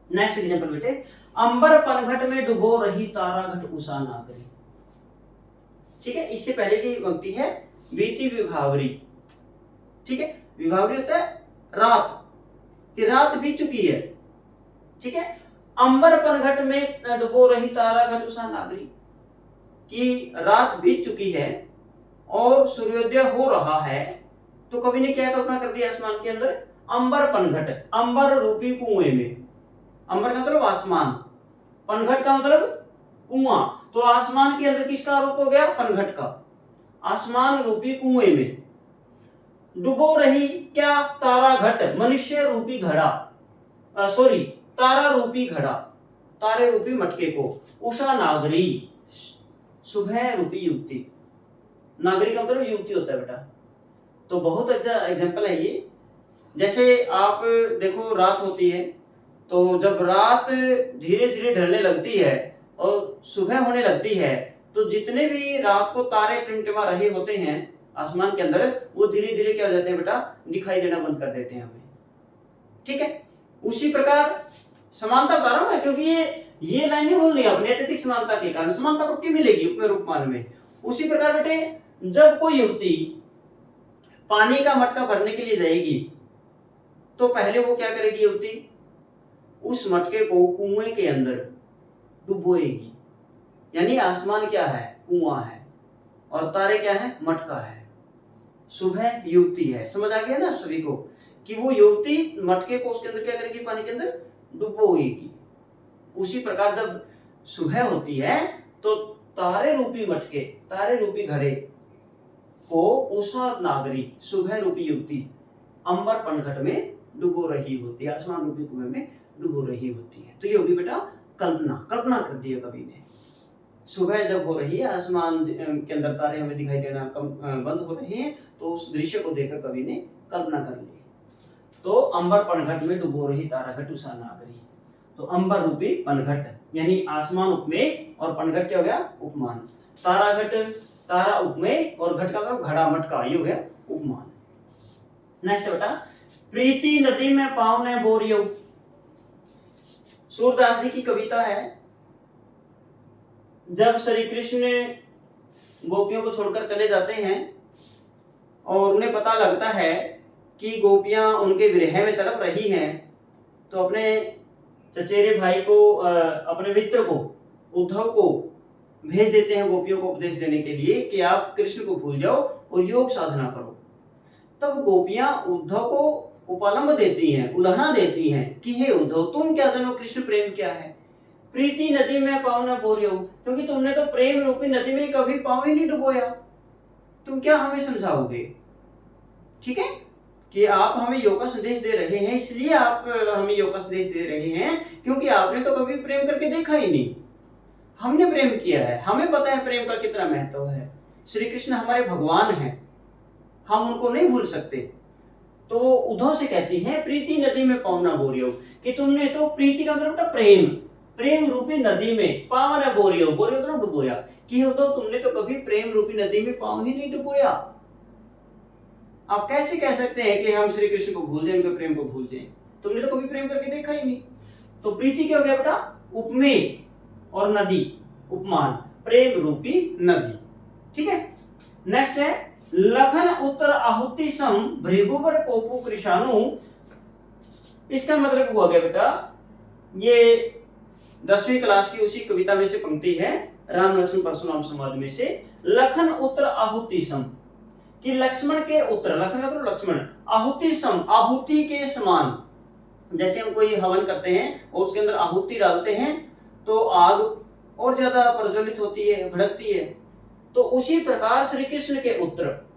नेक्स्ट एग्जांपल बेटे, अंबर पनघट में डुबो रही तारा घट उषा नागरी, ठीक है। इससे पहले की पंक्ति है बीती विभावरी, ठीक है। विभावरी होता है रात, कि रात बीत चुकी है, ठीक है। अंबर पनघट में डुबो रही तारा घट उषा नागरी, कि रात बीत चुकी है और सूर्योदय हो रहा है। तो कवि ने क्या कल्पना कर दी आसमान के अंदर, अंबर पनघट, अंबर रूपी कुएं में। अंबर का मतलब आसमान, पनघट का मतलब कुआं। तो आसमान के अंदर किसका आरोप हो गया, पनघट का। आसमान रूपी कुएं में डुबो रही क्या, तारा घट, मनुष्य रूपी घड़ा, सॉरी तारा रूपी घड़ा, तारे रूपी मटके को। उषा नागरी, सुबह रूपी युवती। नागरी का मतलब युवती होता है बेटा। तो बहुत अच्छा एग्जांपल है ये। जैसे आप देखो रात होती है, तो जब रात धीरे धीरे ढलने लगती है और सुबह होने लगती है, तो जितने भी रात को तारे टिमटिमा रहे होते हैं आसमान के अंदर, वो धीरे धीरे क्या हो जाते हैं बेटा, दिखाई देना बंद कर देते हैं हमें, ठीक है। उसी प्रकार समानता बता रहा हूं, क्योंकि ये लाइनें बोलनी है अपने अत्यधिक समानता के कारण। समानता पक्की मिलेगी उपमेय रूपमान में। उसी प्रकार बेटे, जब कोई युवती पानी का मटका भरने के लिए जाएगी, तो पहले वो क्या करेगी, युवती उस मटके को कुएं के अंदर डुबोएगी। यानी आसमान क्या है, कुआं है, और तारे क्या है, मटका है। सुबह युवती है, समझ आ गया ना सभी को, कि वो युवती मटके को उसके अंदर क्या करेगी, पानी के अंदर डुबोएगी। उसी प्रकार जब सुबह होती है तो तारे रूपी मटके, तारे रूपी घड़े को उषा नागरी, सुबह रूपी युवती अंबर पनघट में डुबो रही होती है, आसमान रूपी कुएं में डुबो रही होती है। तो ये होगी बेटा कल्पना, कल्पना कर दी है कवि ने। सुबह जब हो रही है, आसमान के अंदर तारे हमें दिखाई देना बंद हो रहे हैं, तो उस दृश्य को देखकर कवि ने कल्पना कर ली। तो अंबर पनघट में डुबो रही तारा घट उषा नागरी। तो अंबर रूपी पनघट यानी आसमान उपमेय, और पनघट क्या हो गया, उपमान। तारा घट, तारा उपमेय, और घट का मतलब घड़ा मटका, ये हो गया उपमान। नेक्स्ट बेटा, प्रीति नदी में पाँव ने बोरियो, सूरदास जी की कविता है। जब श्री कृष्ण गोपियों को छोड़कर चले जाते हैं और उन्हें पता लगता है कि गोपियां उनके विरह में तड़प रही हैं, तो अपने चचेरे भाई को, अपने मित्र को, उद्धव को भेज देते हैं गोपियों को उपदेश देने के लिए कि आप कृष्ण को भूल जाओ और योग साधना करो। तब गोपियां उद्धव को उपलम्ब देती हैं, उल्हाना देती हैं कि हे उद्धव, तुम क्या जानो कृष्ण प्रेम क्या है। प्रीति नदी में पाँव न बोरियो, क्योंकि तुमने तो प्रेम रूपी नदी में कभी पाँव ही नहीं डुबोया, तुम क्या हमें समझाओगे। ठीक है, कि आप हमें योग का संदेश दे रहे हैं, इसलिए आप हमें योग का संदेश दे रहे हैं क्योंकि आपने तो कभी प्रेम करके देखा ही नहीं। हमने प्रेम किया है, हमें पता है प्रेम का कितना महत्व है। श्री कृष्ण हमारे भगवान हैं, हम उनको नहीं भूल सकते। तो उद्धव से कहती हैं प्रीति नदी में पाँव न बोरियो, कि तुमने तो प्रीति का मतलब प्रेम, प्रेम रूपी नदी में पाँव न बोरियो, बोरियो मतलब डुबोया, कि उद्धव तुमने तो कभी प्रेम रूपी नदी में पाँव ही नहीं डुबोया। आप कैसे कह सकते हैं कि हम श्री कृष्ण को भूल जाएं, उनके प्रेम को भूल जाएं, तुमने तो कभी प्रेम करके देखा ही नहीं। तो प्रीति क्या हो गया बेटा, उपमेय और नदी, उपमान, प्रेम रूपी नदी। ठीक है, नेक्स्ट है लखन उत्तर आहुति सम भृगुवर कोपु कृषाणु। इसका मतलब हुआ गया बेटा, ये 10वीं क्लास की उसी कविता में से पंक्ति है, राम लक्ष्मण परशुराम संवाद में से। लखन उत्तर आहुति सम, कि लक्ष्मण के उत्तर, लखन मतलब लक्ष्मण, आहुति सम, आहुति के समान। जैसे हम कोई हवन करते हैं और उसके अंदर आहुति डालते हैं तो आग और ज्यादा प्रज्वलित होती है, भड़कती है। तो उसी प्रकार श्री कृष्ण के उत्तर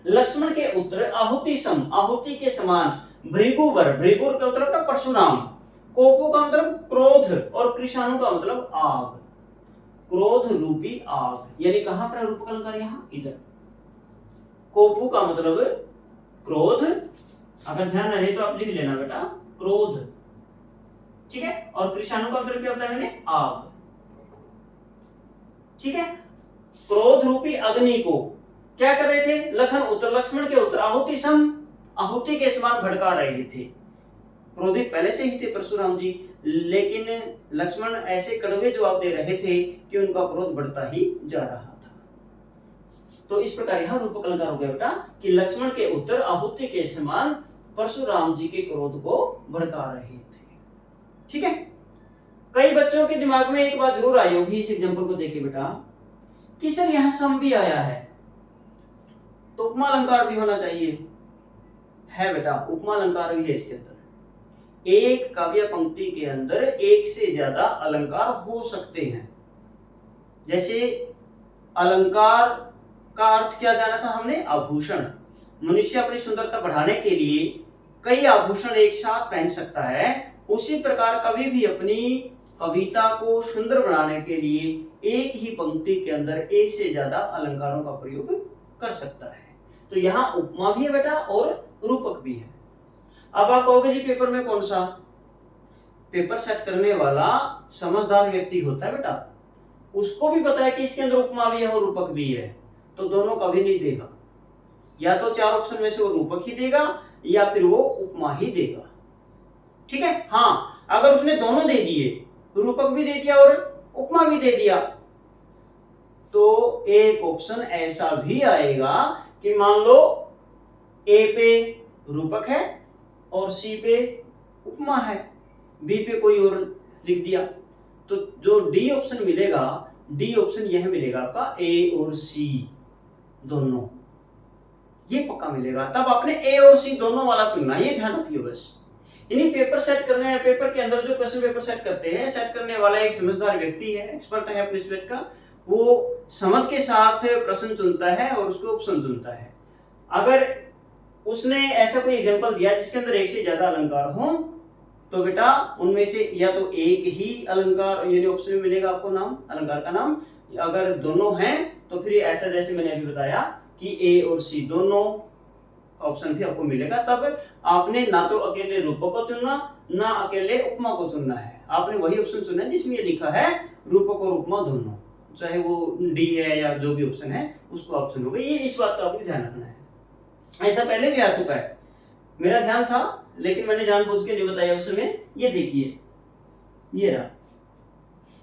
लक्ष्मण के उत्तर आहुति सम, आहुति के समान, भृगुवर, भृगुवर का मतलब परशुराम, कोपो का मतलब क्रोध और कृषाणु का मतलब आग, क्रोध रूपी आग। यानी कहां पर रूपक अलंकार, यहां इधर। कोपु का मतलब क्रोध, अगर ध्यान न रहे तो आप लिख लेना बेटा, क्रोध। ठीक है, और कृषाणु का मतलब क्या होता है मैंने, आग। ठीक है, क्रोध रूपी अग्नि को क्या कर रहे थे, लखन उत्तर, लक्ष्मण के उत्तर, आहुति सम, आहुति के समान भड़का रहे थे। क्रोधित पहले से ही थे परशुराम जी, लेकिन लक्ष्मण ऐसे कड़वे जवाब दे रहे थे कि उनका क्रोध बढ़ता ही जा रहा था। तो इस प्रकार यह रूपक अलंकार हो गया बेटा कि लक्ष्मण के उत्तर आहुति के समान परशुराम जी के क्रोध को भड़का रहे थे। ठीक है, कई बच्चों के दिमाग में एक बात जरूर आई होगी इस एग्जांपल को देख के बेटा, कि सर यहां सम भी आया है तो उपमा अलंकार भी होना चाहिए। है बेटा, उपमा अलंकार भी है इसके अंदर। एक काव्य पंक्ति के अंदर एक से ज्यादा अलंकार हो सकते हैं। जैसे अलंकार का अर्थ क्या जाना था हमने, आभूषण। मनुष्य अपनी सुंदरता बढ़ाने के लिए कई आभूषण एक साथ पहन सकता है, उसी प्रकार कभी भी अपनी कविता को सुंदर बनाने के लिए एक ही पंक्ति के अंदर एक से ज्यादा अलंकारों का प्रयोग कर सकता है। तो यहाँ उपमा भी है बेटा और रूपक भी है। अब आप कहोगे जी पेपर में कौन सा, पेपर सेट करने वाला समझदार व्यक्ति होता है बेटा, उसको भी पता है कि इसके अंदर उपमा भी है और रूपक भी है, तो दोनों कभी नहीं देगा। या तो 4 ऑप्शन में से वो रूपक ही देगा या फिर वो उपमा ही देगा। ठीक है, हाँ, अगर उसने दोनों दे दिए, रूपक भी दे दिया और उपमा भी दे दिया, तो एक ऑप्शन ऐसा भी आएगा कि मान लो ए पे रूपक है और सी पे उपमा है, बी पे कोई और लिख दिया, तो जो डी ऑप्शन मिलेगा, डी ऑप्शन यह मिलेगा आपका ए और सी दोनों, ये पक्का मिलेगा। तब आपने ए और सी दोनों वाला चुनना, ये ध्यान रखिए बस। यानी पेपर सेट करने हैं, पेपर के अंदर जो क्वेश्चन पेपर सेट करते हैं, सेट करने वाला एक समझदार व्यक्ति है, एक्सपर्ट है अपने सब्जेक्ट का, वो समझ के साथ प्रश्न चुनता है और उसको ऑप्शन चुनता है। अगर उसने ऐसा कोई एग्जांपल दिया जिसके अंदर एक से ज्यादा अलंकार हो, तो बेटा उनमें से या तो एक ही अलंकार यानी ऑप्शन में मिलेगा आपको नाम, अलंकार का नाम। अगर दोनों हैं तो फिर ऐसा जैसे मैंने अभी बताया कि ए और सी दोनों ऑप्शन भी आपको मिलेगा। तब आपने ना तो अकेले रूपक को चुनना, ना अकेले उपमा को चुनना है, आपने वही ऑप्शन चुना है जिसमें ये लिखा है रूपक और उपमा दोनों, चाहे वो डी है या जो भी ऑप्शन है उसको आप चुनोगे। ये इस बात का आपको ध्यान रखना है। ऐसा पहले भी आ चुका है, मेरा ध्यान था लेकिन मैंने जानबूझ के नहीं बताया उस समय। ये देखिए, ये रहा,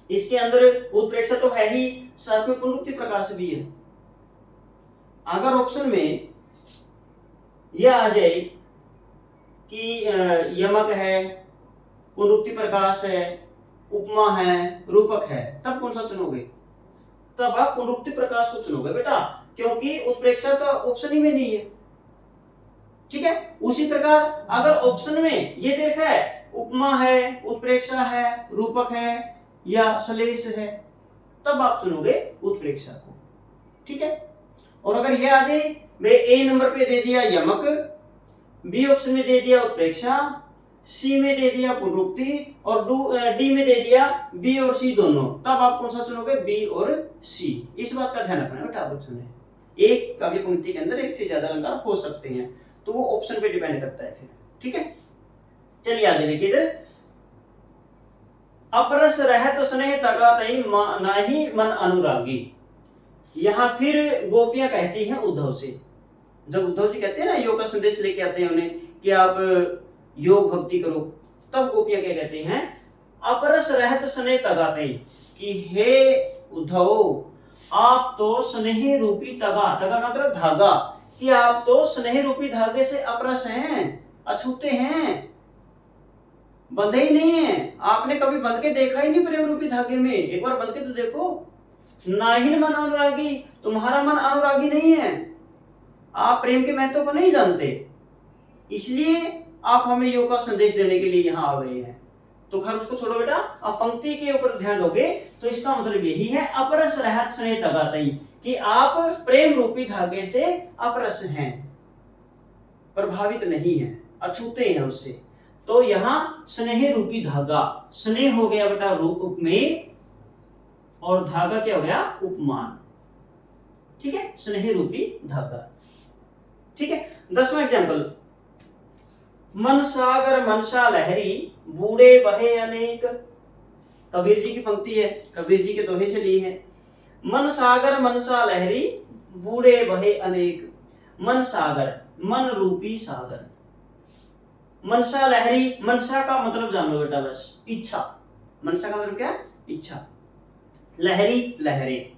इसके अंदर उत्प्रेक्षा तो है ही, साथ में पुनरुक्ति प्रकाश भी है। अगर ऑप्शन में यह आ जाए कि यमक है, पुनरुक्ति प्रकाश है, उपमा है, रूपक है, तब कौन सा चुनोगे? तब आप पुनरुक्ति प्रकाश को चुनोगे बेटा, क्योंकि उत्प्रेक्षा तो ऑप्शन ही में नहीं है। ठीक है, उसी प्रकार अगर ऑप्शन में ये देखा है उपमा है, उत्प्रेक्षा है, रूपक है या सलेश है, तब आप चुनोगे उत्प्रेक्षा को। ठीक है, और अगर ये आ जाए वे ए नंबर पे दे दिया यमक, बी ऑप्शन में दे दिया उत्प्रेक्षा, सी में दे दिया पुनरुक्ति और डी में दे दिया बी और सी दोनों, तब आप कौन सा चुनोगे? बी और सी। इस बात का ध्यान रखना बेटा बच्चों ने, एक काव्य पंक्ति के अंदर एक से ज्यादा अलंकार हो सकते हैं, तो वो ऑप्शन पे डिपेंड करता है फिर। ठीक है, चलिए आगे देखिए इधर, अपरस रहत स्नेह तगातई नाही मन अनुरागी। यहां फिर गोपियां कहती हैं उद्धव से, जब उद्धव जी कहते हैं ना योग का संदेश लेके आते हैं उन्हें कि आप योग भक्ति करो, तब गोपियां क्या कहती हैं? अपरस रहत स्नेह तगातई, कि हे उद्धव आप तो स्नेह रूपी तगा, तगा का मतलब धागा, कि आप तो स्नेह रूपी धागे से अपरस हैं, अछूते हैं, बंधे ही नहीं है। आपने कभी बंध के देखा ही नहीं प्रेम रूपी धागे में, एक बार बंध के तो देखो। नाहि मन अनुरागी, तुम्हारा मन अनुरागी नहीं है, आप प्रेम के महत्व को नहीं जानते, इसलिए आप हमें योग का संदेश देने के लिए यहाँ आ गए हैं। तो खैर उसको छोड़ो बेटा, आप पंक्ति के ऊपर ध्यान दोगे तो इसका मतलब यही है अपरस रहत स्नेह तगातई, कि आप प्रेम रूपी धागे से अपरस हैं, प्रभावित नहीं है, अछूते हैं उससे। तो यहाँ स्नेह रूपी धागा, स्नेह हो गया बेटा रूप में, और धागा क्या हो गया? उपमान। ठीक है, स्नेह रूपी धागा। ठीक है, 10वां एग्जाम्पल, मन सागर मनसा लहरी बूढ़े बहे अनेक। कबीर जी की पंक्ति है, कबीर जी के दोहे से ली है। मन सागर मनसा लहरी बूढ़े बहे अनेक। मन सागर, मन रूपी सागर, मनसा लहरी, मनसा का मतलब जान लो बेटा बस, इच्छा। मनसा का मतलब क्या? इच्छा। लहरी, लहरे,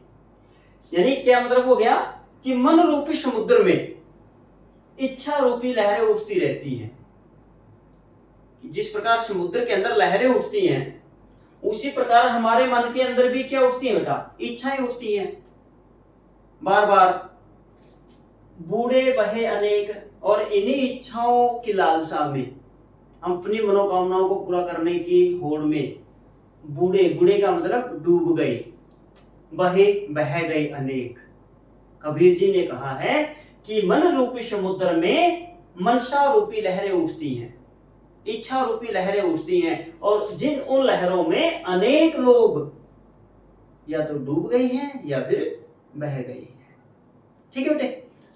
यानी क्या मतलब हो गया कि मन रूपी समुद्र में इच्छा रूपी लहरें उठती रहती हैं। जिस प्रकार समुद्र के अंदर लहरें उठती हैं, उसी प्रकार हमारे मन के अंदर भी क्या उठती है बेटा? इच्छाएं उठती हैं बार बार। बूढ़े बहे अनेक, और इन्हीं इच्छाओं की लालसा में, अपनी मनोकामनाओं को पूरा करने की होड़ में बूढ़े, बूढ़े का मतलब डूब गए, बहे बह गए अनेक। कबीर जी ने कहा है कि मन रूपी समुद्र में मनसा रूपी लहरें उठती हैं, इच्छा रूपी लहरें उठती हैं, और जिन उन लहरों में अनेक लोग या तो डूब गए हैं या फिर बह गए हैं। ठीक है बेटे,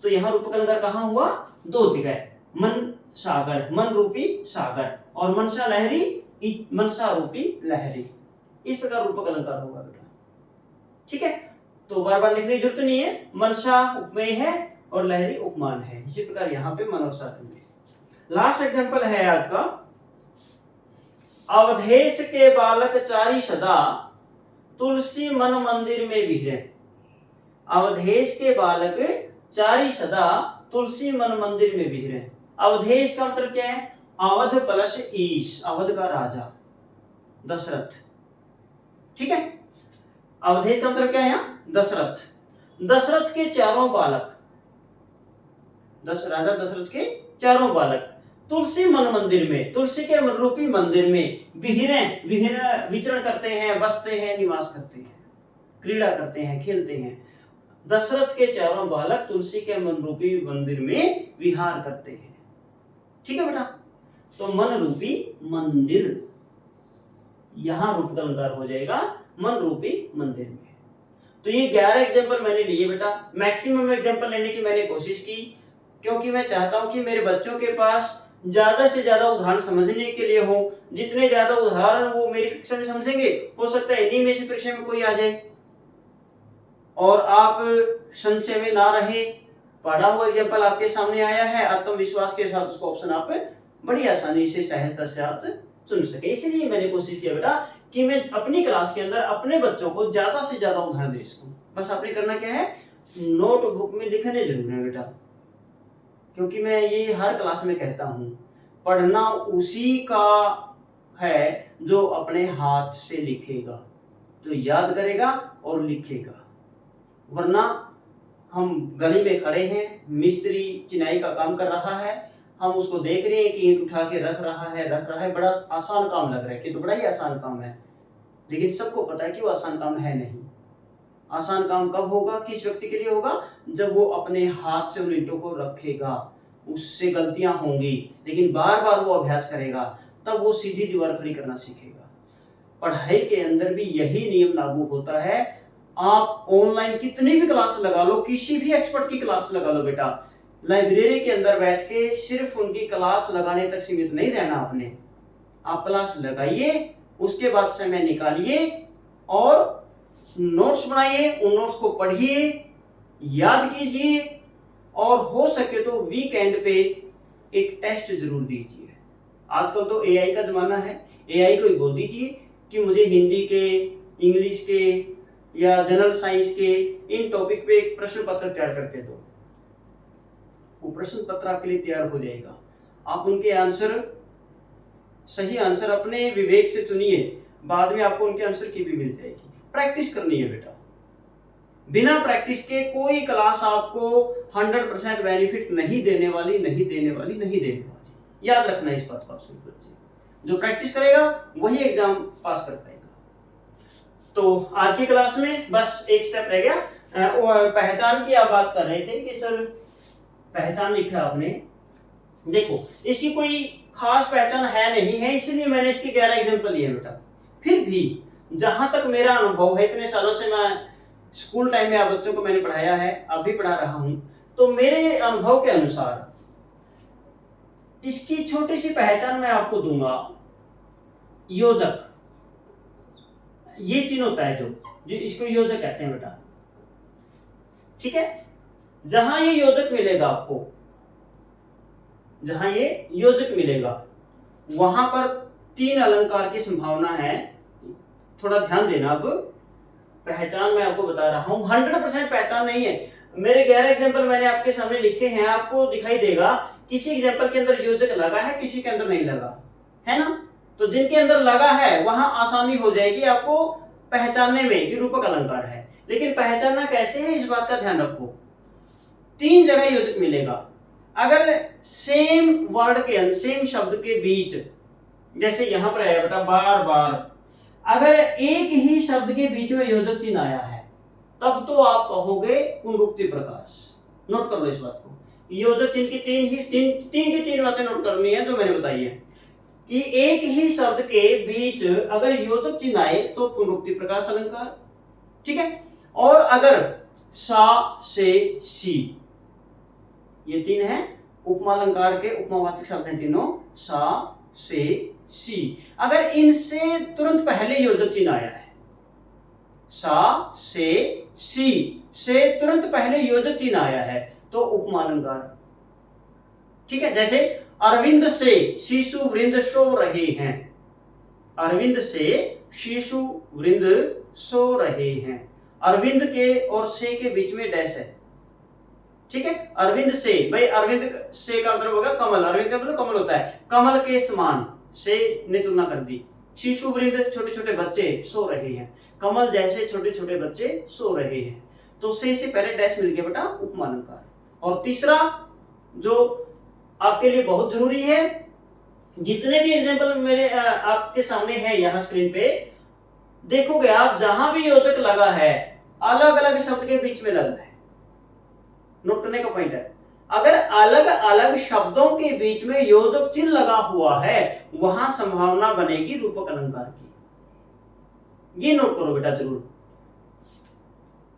तो यहां रूपक अलंकार कहां हुआ? दो जगह, मन सागर, मन रूपी सागर, और मनसा लहरी, मनसा रूपी लहरी। इस प्रकार रूपक अलंकार होगा बेटा। ठीक है, तो बार बार लिखने की जरूरत नहीं है, मनसा उपमेय है और लहरी उपमान है। इसी प्रकार यहाँ पे मन और सागर में। लास्ट एग्जांपल है आज का, अवधेश के बालक चारी सदा तुलसी मन मंदिर में बिहरे। अवधेश के बालक चारी सदा तुलसी मन मंदिर में बिहरे। अवधेश का मतलब क्या है? अवध प्लस ईश, अवध का राजा दशरथ। ठीक है, अवधेश का मतलब क्या है? यहाँ दशरथ। दशरथ के चारों बालक, राजा दशरथ के चारों बालक तुलसी मन मंदिर में, तुलसी के मन रूपी मंदिर में विचरण करते हैं, बसते हैं, निवास करते हैं, क्रीड़ा करते हैं, खेलते हैं। दशरथ के चारों बालक तुलसी के मन रूपी मंदिर में विहार करते हैं। ठीक है बेटा, तो मन रूपी मंदिर यहां रूपक अलंकार हो जाएगा, मन रूपी मंदिर में। तो ये 11 एग्जाम्पल मैंने लिए बेटा, मैक्सिमम एग्जाम्पल लेने की मैंने कोशिश की, क्योंकि मैं चाहता हूं कि मेरे बच्चों के पास ज्यादा से ज्यादा उदाहरण समझने के लिए हो। जितने ज्यादा उदाहरण वो मेरी परीक्षा में समझेंगे, हो सकता है इन्हीं में से परीक्षा में कोई आ जाए और आप संशय में ना रहे। पढ़ा हुआ एग्जाम्पल आपके सामने आया है, आत्मविश्वास के साथ उसको ऑप्शन आप बड़ी आसानी से, सहजता से आप चुन सके। इसीलिए मैंने कोशिश किया बेटा कि मैं अपनी क्लास के अंदर अपने बच्चों को ज्यादा से ज्यादा उदाहरण दे सकूं। बस आपने करना क्या है, नोटबुक में लिखने जरूर है बेटा, क्योंकि मैं ये हर क्लास में कहता हूं, पढ़ना उसी का है जो अपने हाथ से लिखेगा, जो याद करेगा और लिखेगा। वरना हम गली में खड़े हैं, मिस्त्री चिनाई का काम कर रहा है, हम उसको देख रहे हैं कि ईंट उठा के रख रहा है, बड़ा आसान काम लग रहा है कि तो बड़ा ही आसान काम है, लेकिन सबको पता है कि वो आसान काम है नहीं। आसान काम कब होगा, किस व्यक्ति के लिए होगा, जब वो अपने हाथ से उन ईंटों को रखेगा। उससे गलतियां होंगी, लेकिन बार बार वो अभ्यास करेगा, तब वो सीधी दीवार खड़ी करना सीखेगा। पढ़ाई के अंदर भी यही नियम लागू होता है। आप ऑनलाइन कितनी भी क्लास लगा लो, किसी भी एक्सपर्ट की क्लास लगा लो बेटा, लाइब्रेरी के अंदर बैठ के सिर्फ उनकी क्लास लगाने तक सीमित नहीं रहना आपने। आप क्लास लगाइए, उसके बाद समय निकालिए और नोट्स बनाइए, उन नोट्स को पढ़िए, याद कीजिए, और हो सके तो वीकेंड पे एक टेस्ट जरूर दीजिए। आजकल तो एआई का जमाना है, एआई को ही बोल दीजिए कि मुझे हिंदी के, इंग्लिश के या जनरल साइंस के इन टॉपिक पे एक प्रश्न पत्र तैयार करके दो। वो प्रश्न पत्र आपके लिए तैयार हो जाएगा। आप उनके आंसर, सही आंसर अपने विवेक से चुनिए, बाद में आपको उनके आंसर की भी मिल जाएगी। प्रैक्टिस करनी है बेटा, बिना प्रैक्टिस के कोई क्लास आपको 100% बेनिफिट नहीं देने वाली। याद रखना इस बात को आप सभी बच्चे, जो प्रैक्टिस करेगा वही एग्जाम पास कर पाएगा। तो आज की क्लास में बस एक स्टेप रह गया, और पहचान की आप बात कर रहे थे कि सर पहचान लिखा आपने, देखो इसकी कोई खास पहचान है नहीं है, इसलिए मैंने इसके 11 एग्जाम्पल लिए बेटा। फिर भी जहां तक मेरा अनुभव है, इतने सालों से मैं स्कूल टाइम में आप बच्चों को मैंने पढ़ाया है, अब भी पढ़ा रहा हूं, तो मेरे अनुभव के अनुसार इसकी छोटी सी पहचान मैं आपको दूंगा। योजक, ये चिन्ह होता है जो इसको योजक कहते हैं बेटा, ठीक है। जहां ये योजक मिलेगा आपको, जहां ये योजक मिलेगा वहां पर 3 अलंकार की संभावना है। थोड़ा ध्यान देना। अब पहचान मैं आपको बता रहा हूं, 100% पहचान नहीं है। मेरे 11 एग्जाम्पल मैंने आपके सामने लिखे हैं, आपको दिखाई देगा किसी एग्जाम्पल के अंदर योजक लगा है, किसी के अंदर नहीं लगा है ना। तो जिनके अंदर लगा है वहां आसानी हो जाएगी आपको पहचानने में कि रूपक अलंकार है। लेकिन पहचानना कैसे है, इस बात का ध्यान रखो। 3 जगह योजक मिलेगा। अगर सेम वर्ड के, सेम शब्द के बीच, जैसे यहां पर है बेटा बार बार, अगर एक ही शब्द के बीच में योजक चिन्ह आया है, तब तो आप कहोगे पुनरुक्ति प्रकाश। नोट कर लो इस बात को। योजक चिन्ह की तीन बातें नोट करनी है जो मैंने बताई है, कि एक ही शब्द के बीच अगर योजक चिन्ह आए तो पुनरुक्ति प्रकाश अलंकार, ठीक है। और अगर सा से सी, ये 3 है उपमा अलंकार के उपमावाचक शब्द हैं तीनों, सा से सी। अगर इनसे तुरंत पहले योजक चिन्ह आया है, सा से सी से तुरंत पहले योजक चिन्ह आया है, तो उपमा अलंकार, ठीक है। जैसे अरविंद से शिशु वृंद सो रहे हैं, अरविंद से शिशु वृंद सो रहे हैं। अरविंद के और से के बीच में डैश है, ठीक है। अरविंद से, भाई अरविंद से का मतलब होगा कमल, अरविंद का मतलब कमल होता है, कमल के समान से ने तुलना कर दी। शिशु वृंद छोटे छोटे बच्चे सो रहे हैं, कमल जैसे छोटे छोटे बच्चे सो रहे हैं, तो से पहले डैश मिल गया बेटा उपमा अलंकार। और तीसरा जो आपके लिए बहुत जरूरी है, जितने भी एग्जांपल मेरे आपके सामने है यहाँ स्क्रीन पे, देखोगे आप जहां भी योजक लगा है अलग अलग शब्द के बीच में लगा है। नोट करने का पॉइंट है, अगर अलग अलग शब्दों के बीच में योजक चिन्ह लगा हुआ है, वहां संभावना बनेगी रूपक अलंकार की। ये नोट करो बेटा जरूर,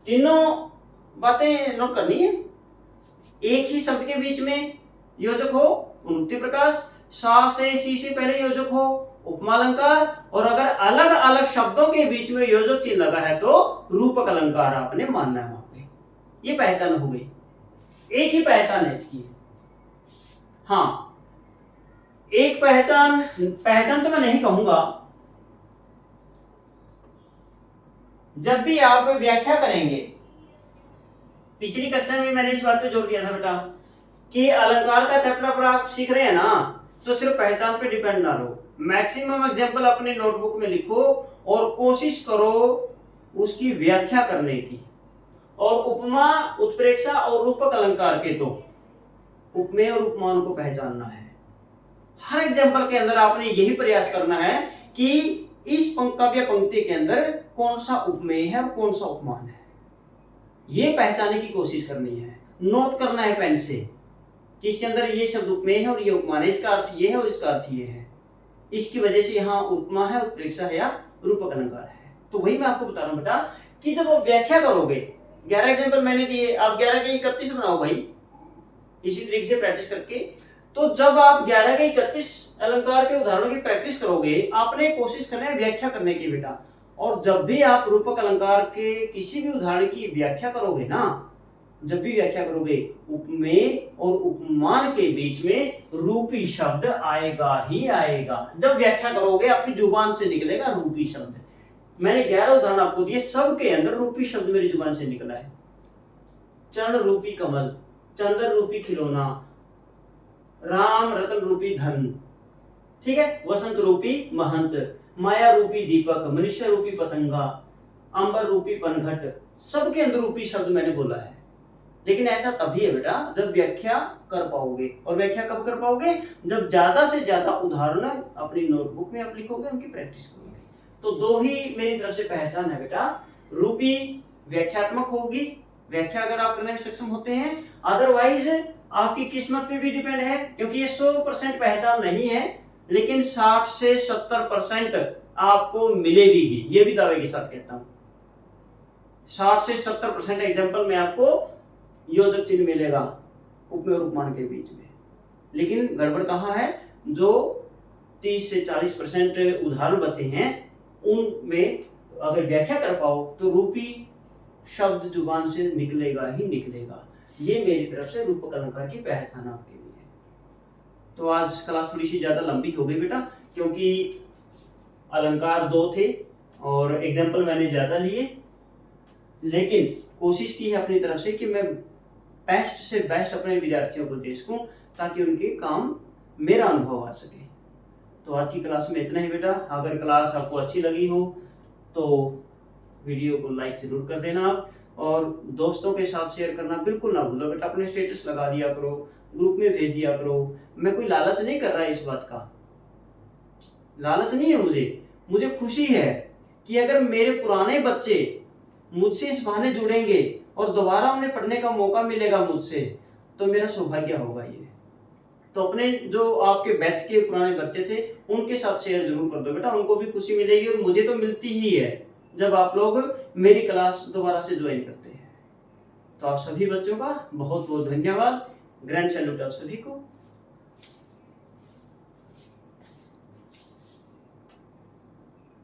तीनों बातें नोट करनी है। एक ही शब्द के बीच में योजक हो पुनरुक्ति प्रकाश, सा से सी से पहले योजक हो उपमा अलंकार, और अगर अलग अलग शब्दों के बीच में योजक चिन्ह लगा है तो रूपक अलंकार आपने मानना है वहां पे। ये पहचान हो गई, एक ही पहचान है इसकी। हाँ, एक पहचान तो मैं नहीं कहूंगा, जब भी आप व्याख्या करेंगे, पिछली कक्षा में मैंने इस बात पे जोर दिया था बेटा कि अलंकार का चैप्टर पर आप सीख रहे हैं ना, तो सिर्फ पहचान पे डिपेंड ना रहो, मैक्सिमम एग्जांपल अपने नोटबुक में लिखो और कोशिश करो उसकी व्याख्या करने की। और उपमा, उत्प्रेक्षा और रूपक अलंकार के तो उपमेय और उपमान को पहचानना है। हर एग्जाम्पल के अंदर आपने यही प्रयास करना है कि इस काव्य पंक्ति के अंदर कौन सा उपमेय है और कौन सा उपमान है, ये पहचानने की कोशिश करनी है। नोट करना है पेन से कि इसके अंदर ये शब्द उपमेय है और ये उपमान है, इसका अर्थ ये है और इसका अर्थ ये है, इसकी वजह से यहाँ उपमा है, उत्प्रेक्षा है या रूपक अलंकार है। तो वही मैं आपको बता रहा हूँ बेटा कि जब आप व्याख्या करोगे, 11 एग्जाम्पल मैंने दिए, आप 11 के 31 बनाओ भाई, इसी तरीके से प्रैक्टिस करके। तो जब आप 11 के 31 अलंकार के उदाहरणों की प्रैक्टिस करोगे, आपने कोशिश करना है व्याख्या करने की बेटा। और जब भी आप रूपक अलंकार के किसी भी उदाहरण की व्याख्या करोगे ना, जब भी व्याख्या करोगे, उपमेय और उपमान के बीच में रूपी शब्द आएगा ही आएगा। जब व्याख्या करोगे आपकी जुबान से निकलेगा रूपी शब्द। मैंने 11 उदाहरण आपको दिए, सब के अंदर रूपी शब्द मेरी जुबान से निकला है। चरण रूपी कमल, चंदन रूपी खिलौना, राम रतन रूपी धन, ठीक है, वसंत रूपी महंत, माया रूपी दीपक, मनुष्य रूपी पतंगा, अंबर रूपी पनघट, सबके अंदर रूपी शब्द मैंने बोला है। लेकिन ऐसा तभी है बेटा जब व्याख्या कर पाओगे। और व्याख्या कब कर पाओगे? जब ज्यादा से ज्यादा उदाहरण अपनी नोटबुक में आप लिखोगे, उनकी प्रैक्टिस करोगे। तो दो ही मेरी तरफ से पहचान है बेटा, रूपी व्याख्यात्मक होगी, व्याख्या अगर आप करने में सक्षम होते हैं, अदरवाइज आपकी किस्मत पे भी डिपेंड है, क्योंकि ये 100% पहचान नहीं है, लेकिन 60 से 70% आपको मिलेगी भी, ये भी दावे के साथ कहता हूं। 60 से 70% एग्जाम्पल में आपको योजक चिन्ह मिलेगा उपमेय और उपमान के बीच में। लेकिन गड़बड़ कहाँ है? जो 30 से 40% उदाहरण बचे हैं, उनमें अगर व्याख्या कर पाओ तो रूपी शब्द जुबान से निकलेगा ही निकलेगा। ये मेरी तरफ से रूपक अलंकार की पहचान आपके लिए। तो आज क्लास थोड़ी सी ज्यादा लंबी हो गई बेटा, क्योंकि अलंकार 2 थे और एग्जाम्पल मैंने ज्यादा लिए, लेकिन कोशिश की है अपनी तरफ से कि मैं बेस्ट से बेस्ट अपने विद्यार्थियों को दे सकूं, ताकि उनके काम मेरा अनुभव आ सके। तो आज की क्लास में इतना ही बेटा। अगर क्लास आपको अच्छी लगी हो तो वीडियो को लाइक जरूर कर देना आप, और दोस्तों के साथ शेयर करना बिल्कुल ना भूलो बेटा। अपने स्टेटस लगा दिया करो, ग्रुप में भेज दिया करो। मैं कोई लालच नहीं कर रहा इस बात का, लालच नहीं है मुझे खुशी है कि अगर मेरे पुराने बच्चे मुझसे इस बहाने जुड़ेंगे और दोबारा उन्हें पढ़ने का मौका मिलेगा मुझसे, तो मेरा सौभाग्य होगा ये। तो अपने जो आपके बैच के पुराने बच्चे थे उनके साथ शेयर जरूर कर दो बेटा, उनको भी खुशी मिलेगी और मुझे तो मिलती ही है जब आप लोग मेरी क्लास दोबारा से ज्वाइन करते हैं। तो आप सभी बच्चों का बहुत बहुत धन्यवाद। ग्रैंड सैल्यूट आप सभी को।